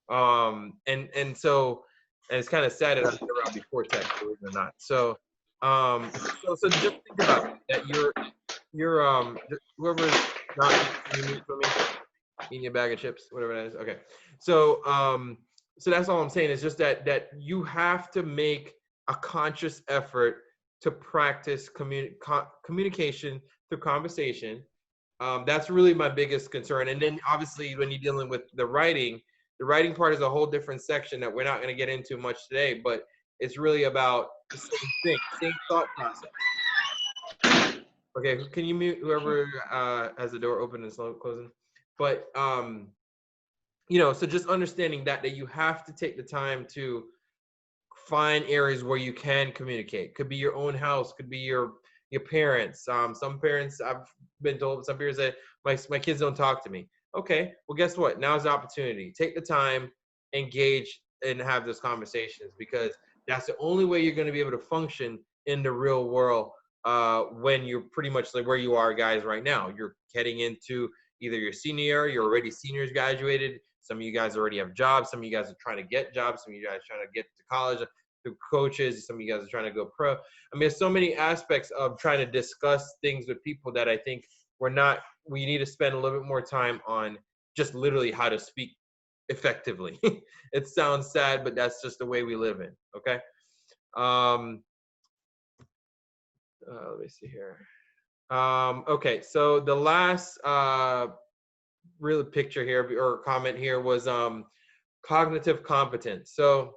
And so, and it's kind of sad that I've been around before text, believe it or not. So, so just think about that. You're whoever's not eating for me, eating a bag of chips, whatever that is. Okay. So that's all I'm saying is just that you have to make a conscious effort to practice communication through conversation. That's really my biggest concern. And then obviously when you're dealing with the writing part is a whole different section that we're not going to get into much today, but it's really about the same thing, same thought process. Okay, can you mute whoever has the door open and slow closing? But so just understanding that you have to take the time to find areas where you can communicate. Could be your own house, could be your parents. Some parents, I've been told, some parents say my kids don't talk to me. Okay, well guess what? Now's the opportunity. Take the time, engage, and have those conversations, because that's the only way you're going to be able to function in the real world when you're pretty much like where you are guys right now. You're heading into either your senior year, you're already seniors graduated. Some of you guys already have jobs. Some of you guys are trying to get jobs. Some of you guys are trying to get to college through coaches. Some of you guys are trying to go pro. I mean, there's so many aspects of trying to discuss things with people that I think we need to spend a little bit more time on just literally how to speak effectively. It sounds sad, but that's just the way we live in. Okay. Let me see here. Okay. So the last, real picture here or comment here was cognitive competence. So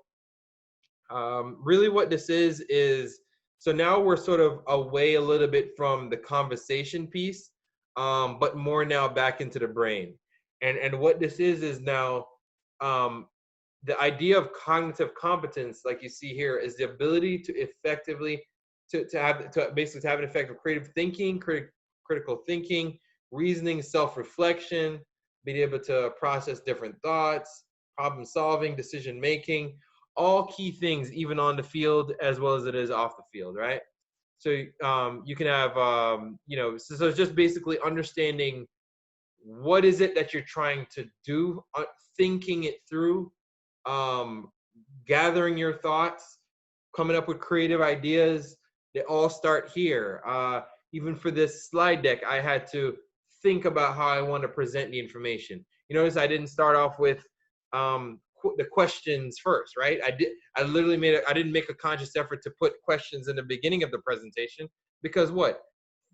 really what this is so now we're sort of away a little bit from the conversation piece, but more now back into the brain. And what this is now the idea of cognitive competence, like you see here, is the ability to effectively to basically have an effect of creative thinking, critical thinking, reasoning, self-reflection, being able to process different thoughts, problem solving, decision making, all key things, even on the field as well as it is off the field, right? So you can have, so it's just basically understanding what is it that you're trying to do, thinking it through, gathering your thoughts, coming up with creative ideas. They all start here. Even for this slide deck, I had to think about how I want to present the information. You notice I didn't start off with the questions first, right? I didn't make a conscious effort to put questions in the beginning of the presentation, because what?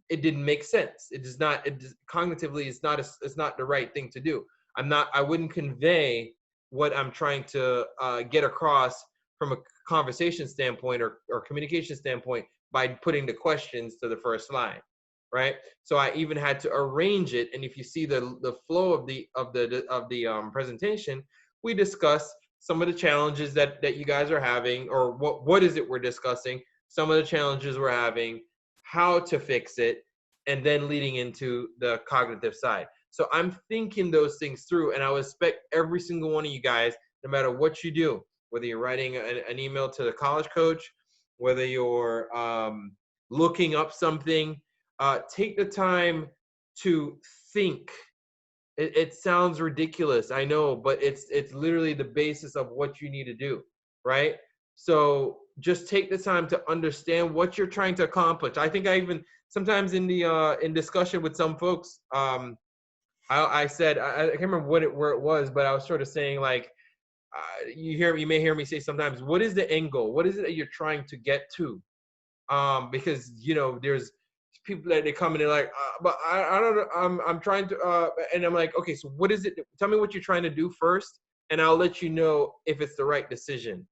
It didn't make sense. Cognitively, it's not the right thing to do. I wouldn't convey what I'm trying to get across from a conversation standpoint or communication standpoint by putting the questions to the first slide, right? So I even had to arrange it. And if you see the flow of the presentation, we discuss some of the challenges that you guys are having, or what is it we're discussing, some of the challenges we're having, how to fix it, and then leading into the cognitive side. So I'm thinking those things through, and I would expect every single one of you guys, no matter what you do, whether you're writing an email to the college coach, whether you're looking up something, take the time to think. It sounds ridiculous, I know, but it's literally the basis of what you need to do, right? So just take the time to understand what you're trying to accomplish. I think I even sometimes in the in discussion with some folks, I said I can't remember where it was, but I was sort of saying like, you may hear me say sometimes, what is the end goal? What is it that you're trying to get to? Because there's people that they come and they're like, but I don't know, I'm trying to, and I'm like, okay, so what is it? Tell me what you're trying to do first, and I'll let you know if it's the right decision.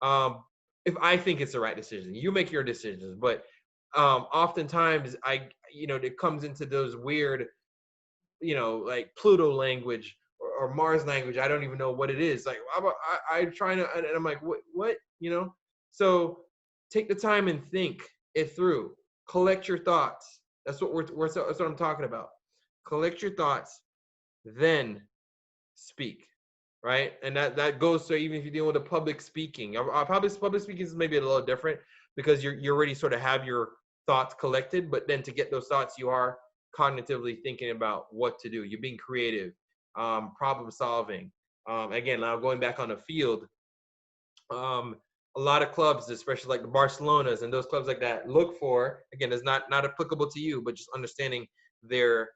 If I think it's the right decision, you make your decisions. But oftentimes it comes into those weird, like Pluto language, or Mars language. I don't even know what it is. Like I'm trying to, and I'm like, what, you know? So take the time and think it through. Collect your thoughts. That's what I'm talking about. Collect your thoughts, then speak, right? And that goes to even if you deal with a public speaking. Public speaking is maybe a little different because you already sort of have your thoughts collected, but then to get those thoughts, you are cognitively thinking about what to do. You're being creative, problem solving. Again, now going back on the field, a lot of clubs, especially like the Barcelonas and those clubs like that, look for, again, it's not applicable to you, but just understanding their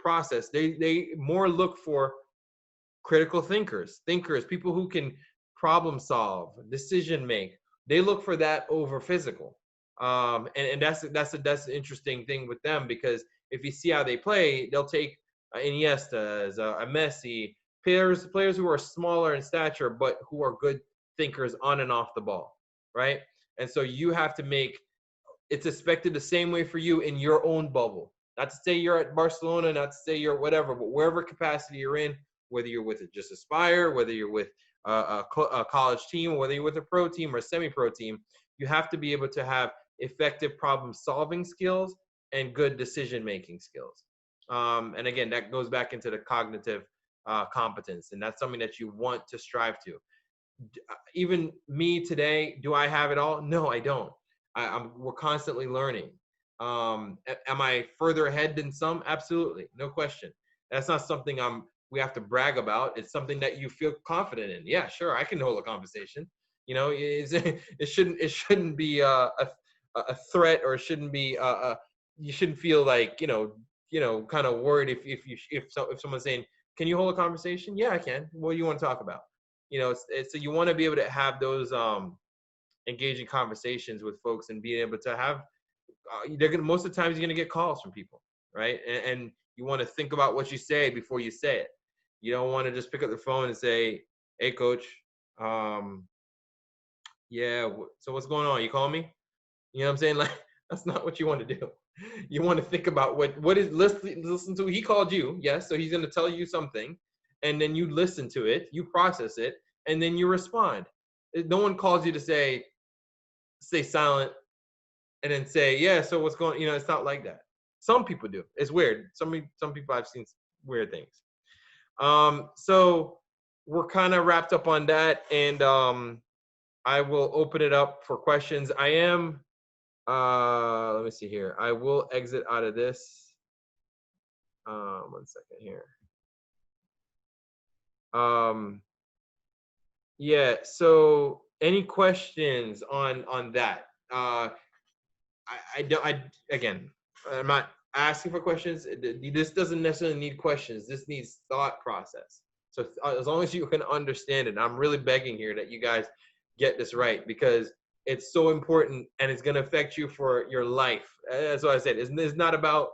process. They more look for critical thinkers, people who can problem solve, decision make. They look for that over physical. And that's the interesting thing with them, because if you see how they play, they'll take Iniestas, a Messi, players who are smaller in stature but who are good thinkers on and off the ball, right? And so you have to make it's expected the same way for you in your own bubble. Not to say you're at Barcelona, not to say you're whatever, but wherever capacity you're in, whether you're with just Aspire, whether you're with a college team, whether you're with a pro team or a semi-pro team, you have to be able to have effective problem-solving skills and good decision-making skills. And again, that goes back into the cognitive competence, and that's something that you want to strive to. Even me today, do I have it all? No, I don't. We're constantly learning. Am I further ahead than some? Absolutely, no question. That's not something we have to brag about. It's something that you feel confident in. Yeah, sure, I can hold a conversation. You know, it shouldn't be a threat, or it shouldn't be you shouldn't feel like kind of worried if someone's saying, "Can you hold a conversation?" Yeah, I can. What do you want to talk about? So you want to be able to have those engaging conversations with folks and being able to have most of the times you're gonna get calls from people, right? And you want to think about what you say before you say it. You don't want to just pick up the phone and say, "Hey, coach, yeah, so what's going on? You call me?" You know what I'm saying? Like, that's not what you want to do. You want to think about what is listen to. He called you, yes, so he's gonna tell you something, and then you listen to it, you process it, and then you respond. No one calls you to stay silent and then say, "Yeah, so what's going?" It's not like that. Some people do. It's weird. Some people, I've seen weird things. So we're kind of wrapped up on that, and I will open it up for questions. I am. Let me see here. I will exit out of this. 1 second here. Yeah. So any questions on that? I don't. Again, I'm not asking for questions. This doesn't necessarily need questions. This needs thought process. So as long as you can understand it, I'm really begging here that you guys get this right, because it's so important and it's going to affect you for your life. That's what I said. It's not about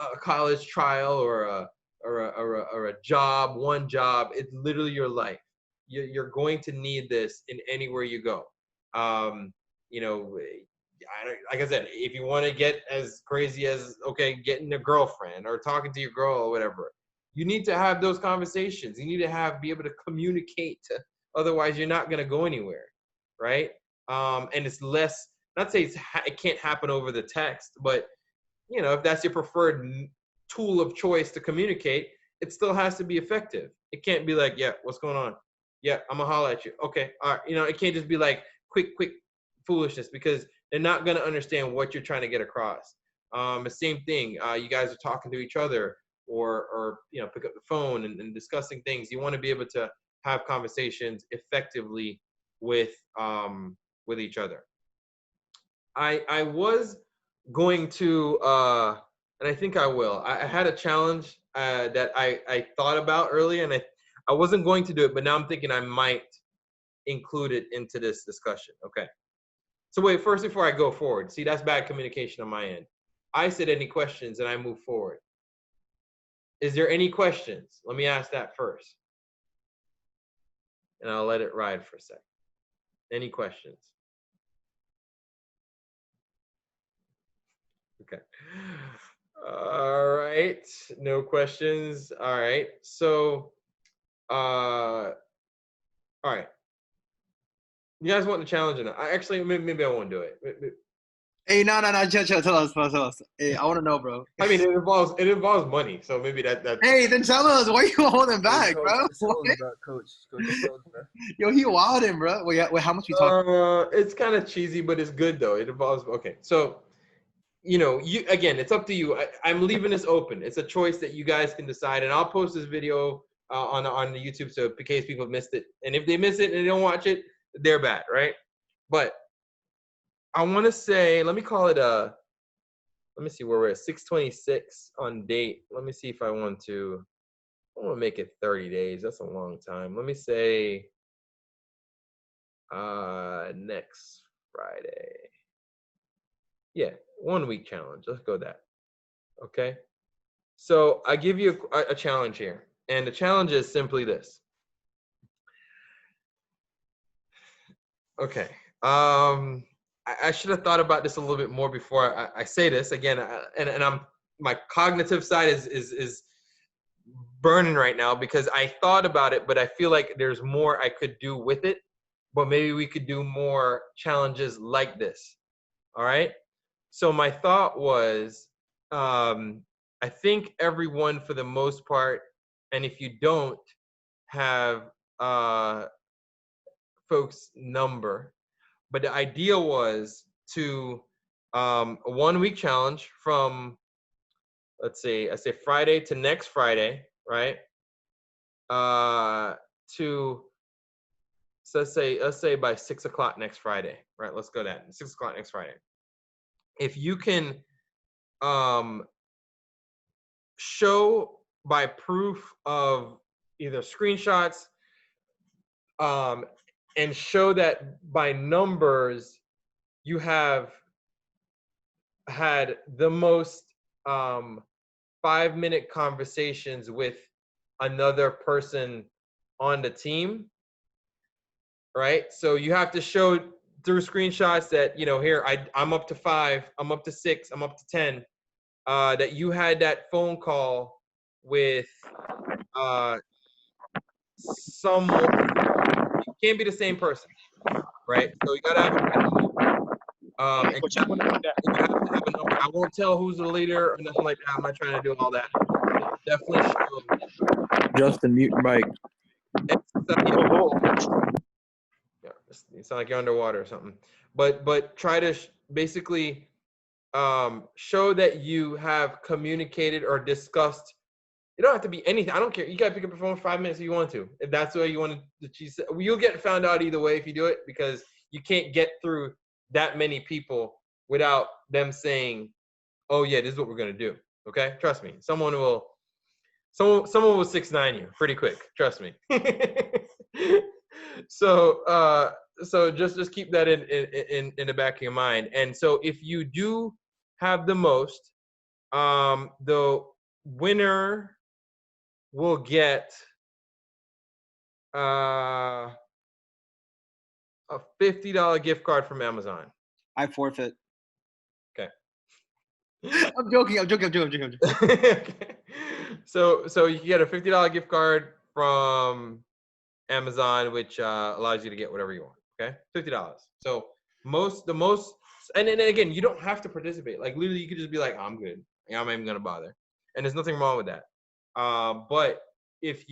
a college trial or a job, one job. It's literally your life. You're going to need this in anywhere you go. You know, like I said, if you want to get as crazy as, okay, getting a girlfriend or talking to your girl or whatever, you need to have those conversations. You need to be able to communicate. Otherwise, you're not going to go anywhere, right? And it's less. Not say it can't happen over the text, but if that's your preferred tool of choice to communicate, it still has to be effective. It can't be like, "Yeah, what's going on? Yeah, I'm gonna holler at you." Okay, all right. It can't just be like quick foolishness, because they're not gonna understand what you're trying to get across. The same thing. You guys are talking to each other, or pick up the phone and discussing things. You want to be able to have conversations effectively with each other. I was going to, and I think I will. I had a challenge that I thought about earlier, and I wasn't going to do it, but now I'm thinking I might include it into this discussion. Okay. So wait, first, before I go forward, see, that's bad communication on my end. I said any questions and I move forward. Is there any questions? Let me ask that first. And I'll let it ride for a second. Any questions? Okay. All right. No questions. All right. So All right. You guys want the challenge or not? Actually, maybe I won't do it. Hey, no. Chill. Tell us. Hey, I want to know, bro. I mean, it involves money, so maybe that. Hey, then tell us. Why you holding back, Coach, bro? just hold, bro. Coach, just hold, bro. Yo, he wildin', bro. Wait, how much we talking? It's kind of cheesy, but it's good though. It involves okay. So, you again, it's up to you. I'm leaving this open. It's a choice that you guys can decide, and I'll post this video on the YouTube so in case people missed it. And if they miss it and they don't watch it, they're bad, right? But I want to say, let me call it let me see where we're at, 626 on date. Let me see if I want to make it 30 days. That's a long time. Let me say next Friday. Yeah, 1 week challenge. Let's go that. Okay. So I give you a challenge here. And the challenge is simply this. Okay. I should have thought about this a little bit more before I say this again. And my cognitive side is burning right now because I thought about it, but I feel like there's more I could do with it. But maybe we could do more challenges like this. All right. So my thought was, I think everyone for the most part, and if you don't have folks' number, but the idea was to a 1 week challenge from, let's say, I say Friday to next Friday, right? To so let's say by 6 o'clock next Friday, right? Let's go that 6 o'clock next Friday. If you can show by proof of either screenshots and show that by numbers you have had the most 5-minute conversations with another person on the team, right? So you have to show through screenshots that, here I'm up to 5, I'm up to 6, I'm up to 10, that you had that phone call with someone. It can't be the same person, right? So you gotta have and you have to have a number. I won't tell who's the leader or nothing like that. I'm not trying to do all that. Definitely show. Justin, mute mic. Yeah, you sound like you're underwater or something. But try to basically show that you have communicated or discussed. You don't have to be anything. I don't care. You gotta pick up your phone for 5 minutes if you want to. If that's the way you want to, you'll get found out either way if you do it because you can't get through that many people without them saying, "Oh yeah, this is what we're gonna do." Okay, trust me. Someone will 6ix9ine you pretty quick. Trust me. So just keep that in the back of your mind. And so if you do have the most, the winner will get a $50 gift card from Amazon. I forfeit. Okay. I'm joking. Okay. So you get a $50 gift card from Amazon, which allows you to get whatever you want. Okay, $50. So the most, and then again, you don't have to participate. Like literally, you could just be like, I'm good. I'm not even gonna bother, and there's nothing wrong with that. But if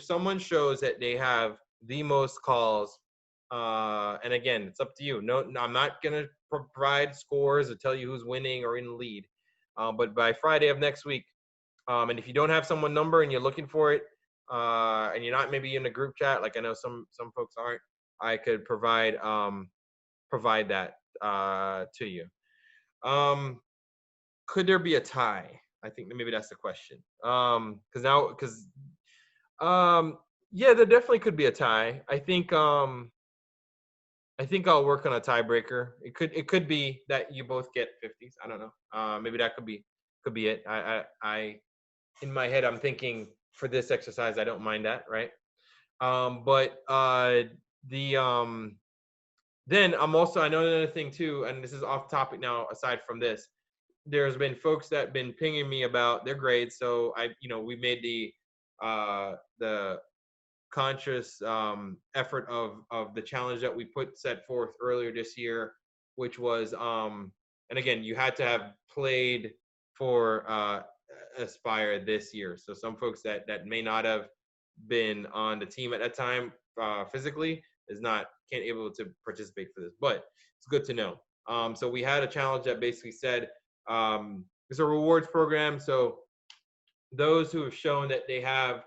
someone shows that they have the most calls, and again, it's up to you. No, I'm not gonna provide scores or tell you who's winning or in the lead. But by Friday of next week, and if you don't have someone number and you're looking for it, and you're not maybe in a group chat, like I know some folks aren't, I could provide that to you. Could there be a tie? I think maybe that's the question. Yeah, there definitely could be a tie. I think I'll work on a tiebreaker. It could be that you both get 50s. I don't know. Maybe that could be it. I in my head I'm thinking for this exercise I don't mind that, right? Then I know another thing too, and this is off topic now. Aside from this, there's been folks that have been pinging me about their grades. So we made the conscious effort of the challenge that we set forth earlier this year, which was and again, you had to have played for Aspire this year. So some folks that may not have been on the team at that time physically can't able to participate for this, but it's good to know. So we had a challenge that basically said it's a rewards program. So those who have shown that they have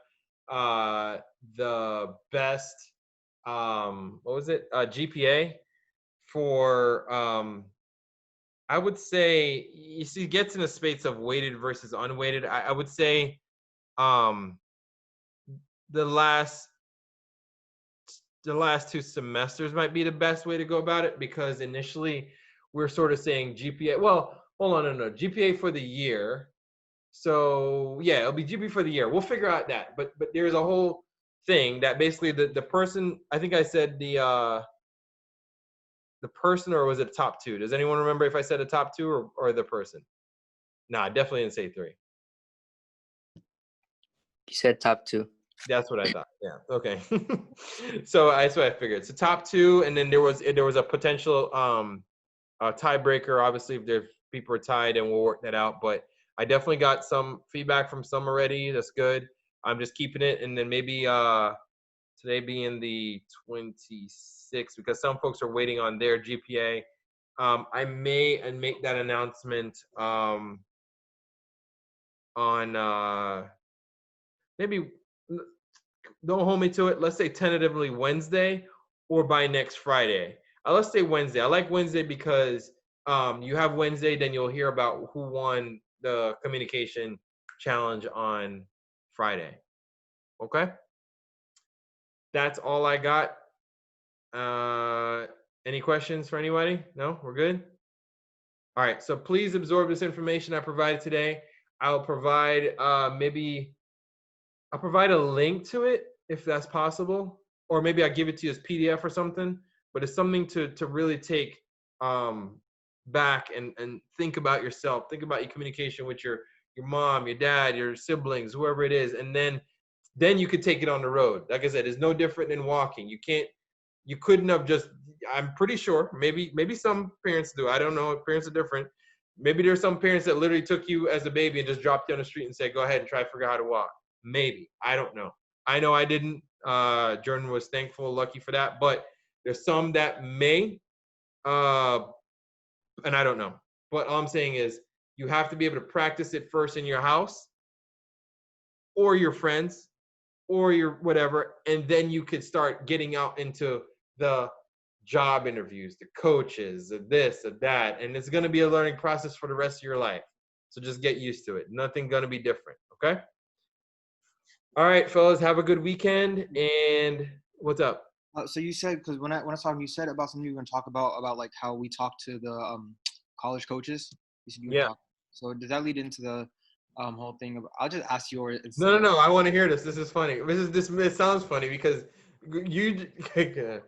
the best GPA for I would say, you see, it gets in a space of weighted versus unweighted. I would say the last 2 semesters might be the best way to go about it, because initially we're sort of saying GPA. Well, hold on, no, GPA for the year. So yeah, it'll be GPA for the year. We'll figure out that. But there's a whole thing that basically the person, I think I said the person, or was it top 2? Does anyone remember if I said a top 2 or the person? Nah, I definitely didn't say 3. You said top 2. That's what I thought. Yeah. Okay. So that's what I figured. So top 2, and then there was a potential tiebreaker. Obviously, if people are tied, and we'll work that out. But I definitely got some feedback from some already. That's good. I'm just keeping it, and then maybe today being the 26th, because some folks are waiting on their GPA. I may make that announcement on maybe, don't hold me to it, let's say tentatively Wednesday or by next Friday. Let's say Wednesday. I like Wednesday because you have Wednesday, then you'll hear about who won the communication challenge on Friday. Okay? That's all I got. Any questions for anybody? No? We're good? All right. So please absorb this information I provided today. I'll provide I'll provide a link to it if that's possible, or maybe I give it to you as PDF or something. But it's something to really take back and think about yourself. Think about your communication with your mom, your dad, your siblings, whoever it is, and then you could take it on the road. Like I said, it's no different than walking. You couldn't have just, I'm pretty sure, maybe some parents do. I don't know. Parents are different. Maybe there's some parents that literally took you as a baby and just dropped you on the street and said, go ahead and try to figure out how to walk. Maybe. I don't know. I know I didn't. Jordan was thankful, lucky for that. But there's some that may, and I don't know. But all I'm saying is you have to be able to practice it first in your house or your friends or your whatever, and then you could start getting out into the job interviews, the coaches, the this, the that, and it's going to be a learning process for the rest of your life. So just get used to it. Nothing going to be different, okay? All right, fellas, have a good weekend, and what's up? So you said, because when I saw you said about something you were going to talk about like how we talk to the college coaches. You said you would talk. So does that lead into the whole thing? I'll just ask you. No. I want to hear this. This is funny. It sounds funny because you. I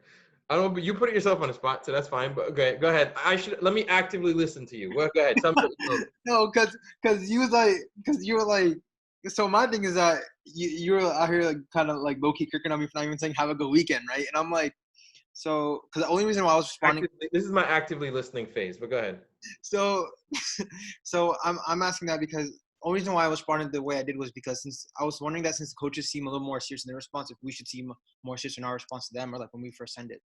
don't. You put yourself on the spot, so that's fine. But okay, go ahead. Let me actively listen to you. Well, go ahead. Tell me. No, because you were like. So my thing is that you were out here like kind of like low key kicking on me for not even saying have a good weekend, right? And I'm like, so because the only reason why I was responding. This is my actively listening phase, but go ahead. So I'm asking that because the only reason why I was responding the way I did was because since I was wondering that since the coaches seem a little more serious in their response, if we should seem more serious in our response to them, or like when we first send it,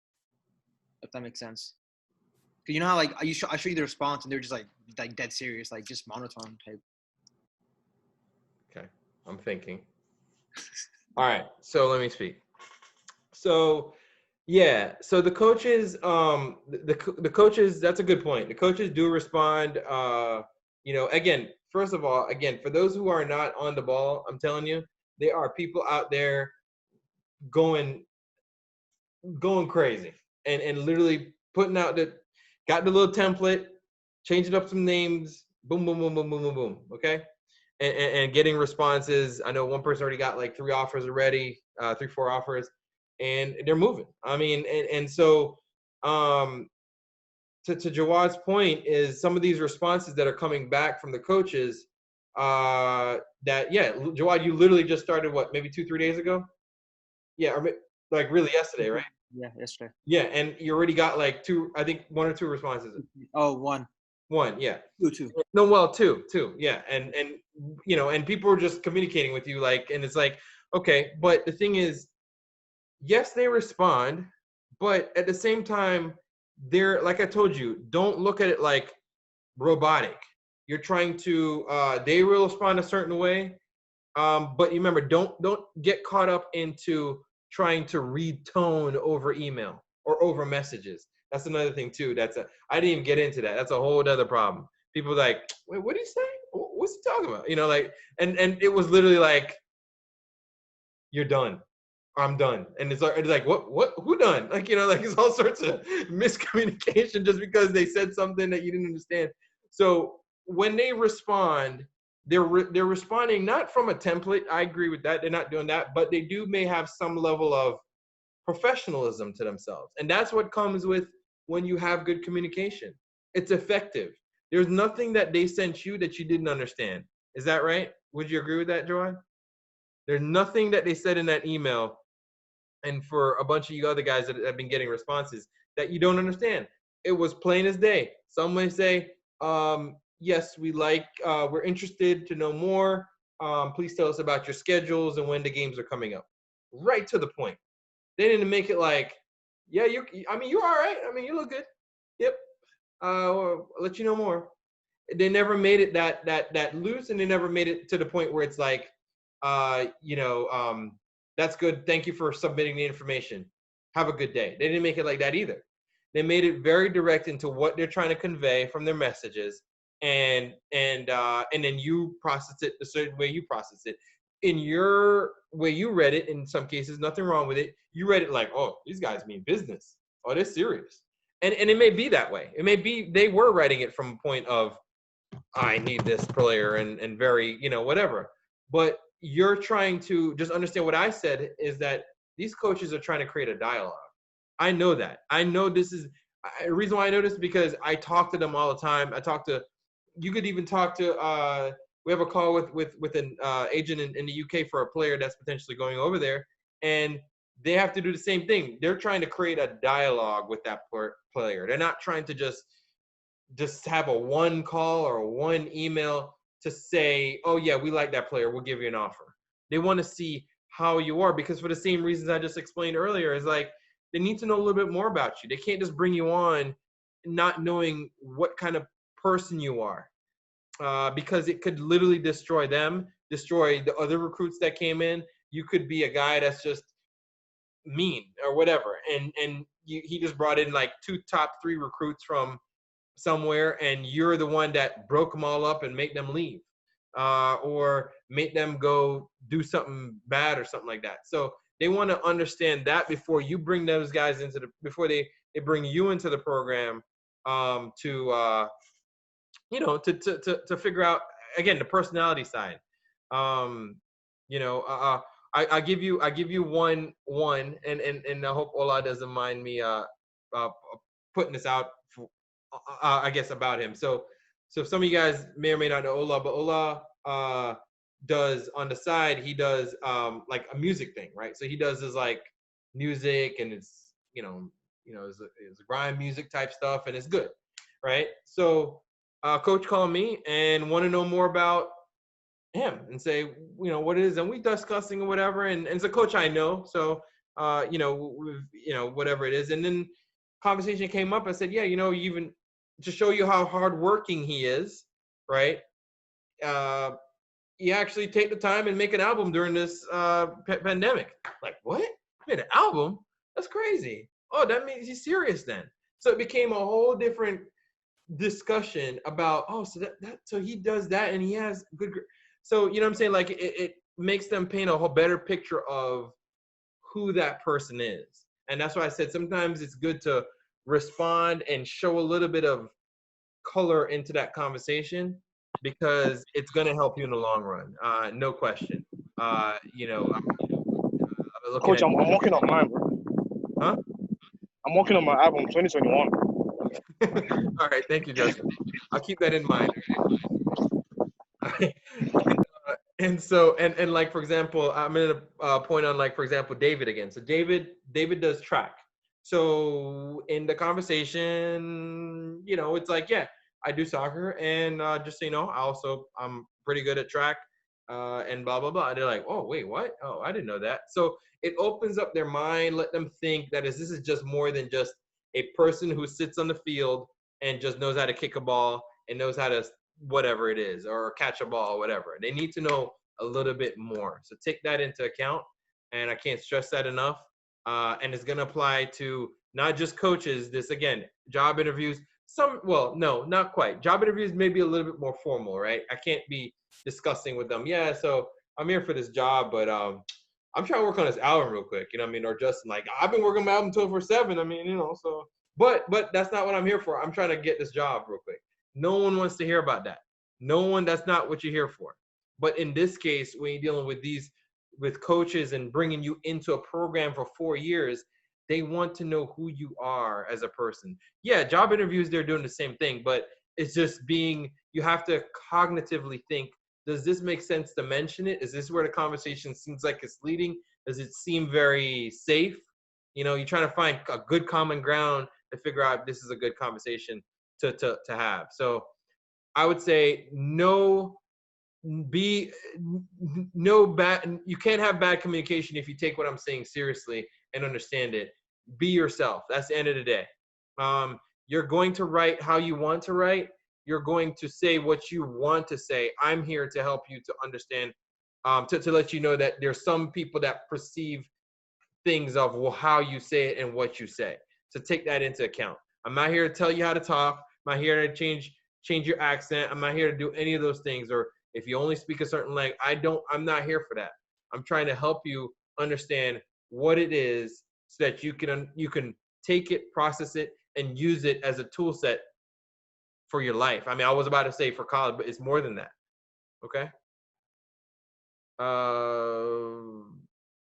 if that makes sense. Because you know how like I show you the response and they're just like dead serious, like just monotone type. Okay, I'm thinking. All right, so let me speak. So yeah, so the coaches, the coaches, that's a good point. The coaches do respond. Again, first of all, for those who are not on the ball, I'm telling you, there are people out there going crazy and literally putting out got the little template, changing up some names, boom, boom, boom, boom, boom, boom, boom. Okay. And getting responses. I know one person already got like 3 offers already, 3-4 offers, and they're moving. I mean, and so to Jawad's point is some of these responses that are coming back from the coaches Jawad, you literally just started what, maybe 2-3 days ago? Yeah, like really yesterday, right? Yeah, yesterday. Yeah, and you already got like one or two responses. Oh, one. One, yeah. Two. No, well, two, yeah, and and people are just communicating with you, like, and it's like, okay, but the thing is, yes, they respond, but at the same time, they're like I told you, don't look at it like robotic. You're trying to, they will respond a certain way, but you remember, don't get caught up into trying to read tone over email or over messages. That's another thing too. I didn't even get into that. That's a whole other problem. People like, wait, what do you say? What's he talking about? Like, and it was literally like, you're done. I'm done. And it's like, what, who done? Like, like it's all sorts of miscommunication just because they said something that you didn't understand. So when they respond, they're responding not from a template. I agree with that. They're not doing that, but they may have some level of professionalism to themselves. And that's what comes with when you have good communication. It's effective. There's nothing that they sent you that you didn't understand. Is that right? Would you agree with that, Joanne? There's nothing that they said in that email, and for a bunch of you other guys that have been getting responses, that you don't understand. It was plain as day. Some may say, yes, we're interested to know more. Please tell us about your schedules and when the games are coming up. Right to the point. They didn't make it like, yeah, you're all right. You look good. Yep. I'll let you know more. They never made it that loose, and they never made it to the point where it's like, that's good. Thank you for submitting the information. Have a good day. They didn't make it like that either. They made it very direct into what they're trying to convey from their messages, and then you process it the certain way you process it. In your way you read it, in some cases, nothing wrong with it. You read it like, oh, these guys mean business. Oh, they're serious. And it may be that way. It may be they were writing it from a point of, I need this player and very, whatever. But you're trying to just understand what I said is that these coaches are trying to create a dialogue. I know that. I know this is the reason why I know this, because I talk to them all the time. You could even talk to, we have a call with an agent in the UK for a player that's potentially going over there. And they have to do the same thing. They're trying to create a dialogue with that player. They're not trying to just have a one call or a one email to say, oh yeah, we like that player, we'll give you an offer. They want to see how you are, because for the same reasons I just explained earlier, is like, they need to know a little bit more about you. They can't just bring you on not knowing what kind of person you are, because it could literally destroy them, destroy the other recruits that came in. You could be a guy that's just mean or whatever, and he just brought in like 2 top 3 recruits from somewhere, and you're the one that broke them all up and make them leave, or make them go do something bad or something like that. So they want to understand that before you bring those guys before they bring you into the program, to figure out, again, the personality side. I give you one, and I hope Ola doesn't mind me putting this out for, I guess, about him. So some of you guys may or may not know Ola, but Ola does on the side, he does like a music thing, right? So he does his like music, and it's it's grime music type stuff, and it's good, right? So coach called me and want to know more about him and say, what it is, and we discussing or whatever, and it's a coach I know, so whatever it is. And then conversation came up. I said, yeah, even to show you how hardworking he is, right? You actually take the time and make an album during this pandemic. Like, what? Made an album? That's crazy. Oh, that means he's serious then. So it became a whole different discussion about, oh, so he does that and he has good. So, you know what I'm saying? Like, it makes them paint a whole better picture of who that person is. And that's why I said sometimes it's good to respond and show a little bit of color into that conversation, because it's going to help you in the long run. No question. Coach, I'm working on mine, bro. Huh? I'm working on my album 2021. All right. Thank you, Justin. I'll keep that in mind. And so, and like, for example, I'm gonna point on, like, for example, David again. So David does track. So in the conversation, it's like, yeah, I do soccer, and just so you know, I'm pretty good at track, and blah blah blah. And they're like, oh wait, what? Oh, I didn't know that. So it opens up their mind, let them think that this is just more than just a person who sits on the field and just knows how to kick a ball and knows how to whatever it is, or catch a ball or whatever. They need to know a little bit more. So take that into account, and I can't stress that enough. And it's going to apply to not just coaches. This, again, job interviews. Well, no, not quite. Job interviews may be a little bit more formal, right? I can't be discussing with them, yeah, so I'm here for this job, but I'm trying to work on this album real quick, you know what I mean? Or just like, I've been working on my album 24/7. I mean, so but that's not what I'm here for. I'm trying to get this job real quick. No one wants to hear about that. No one, that's not what you're here for. But in this case, when you're dealing with coaches and bringing you into a program for 4 years, they want to know who you are as a person. Yeah, job interviews, they're doing the same thing, but it's just you have to cognitively think, does this make sense to mention it? Is this where the conversation seems like it's leading? Does it seem very safe? You're trying to find a good common ground to figure out if this is a good conversation to have. So I would say no bad. You can't have bad communication if you take what I'm saying seriously and understand it. Be yourself. That's the end of the day. You're going to write how you want to write. You're going to say what you want to say. I'm here to help you to understand, to let you know that there's some people that perceive things of how you say it and what you say. So take that into account. I'm not here to tell you how to talk. I'm not here to change your accent. I'm not here to do any of those things. Or if you only speak a certain language, I'm not here for that. I'm trying to help you understand what it is so that you can take it, process it, and use it as a tool set for your life. I mean, I was about to say for college, but it's more than that. Okay.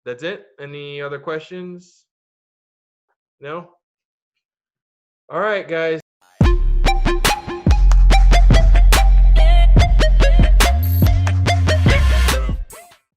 That's it. Any other questions? No? All right, guys.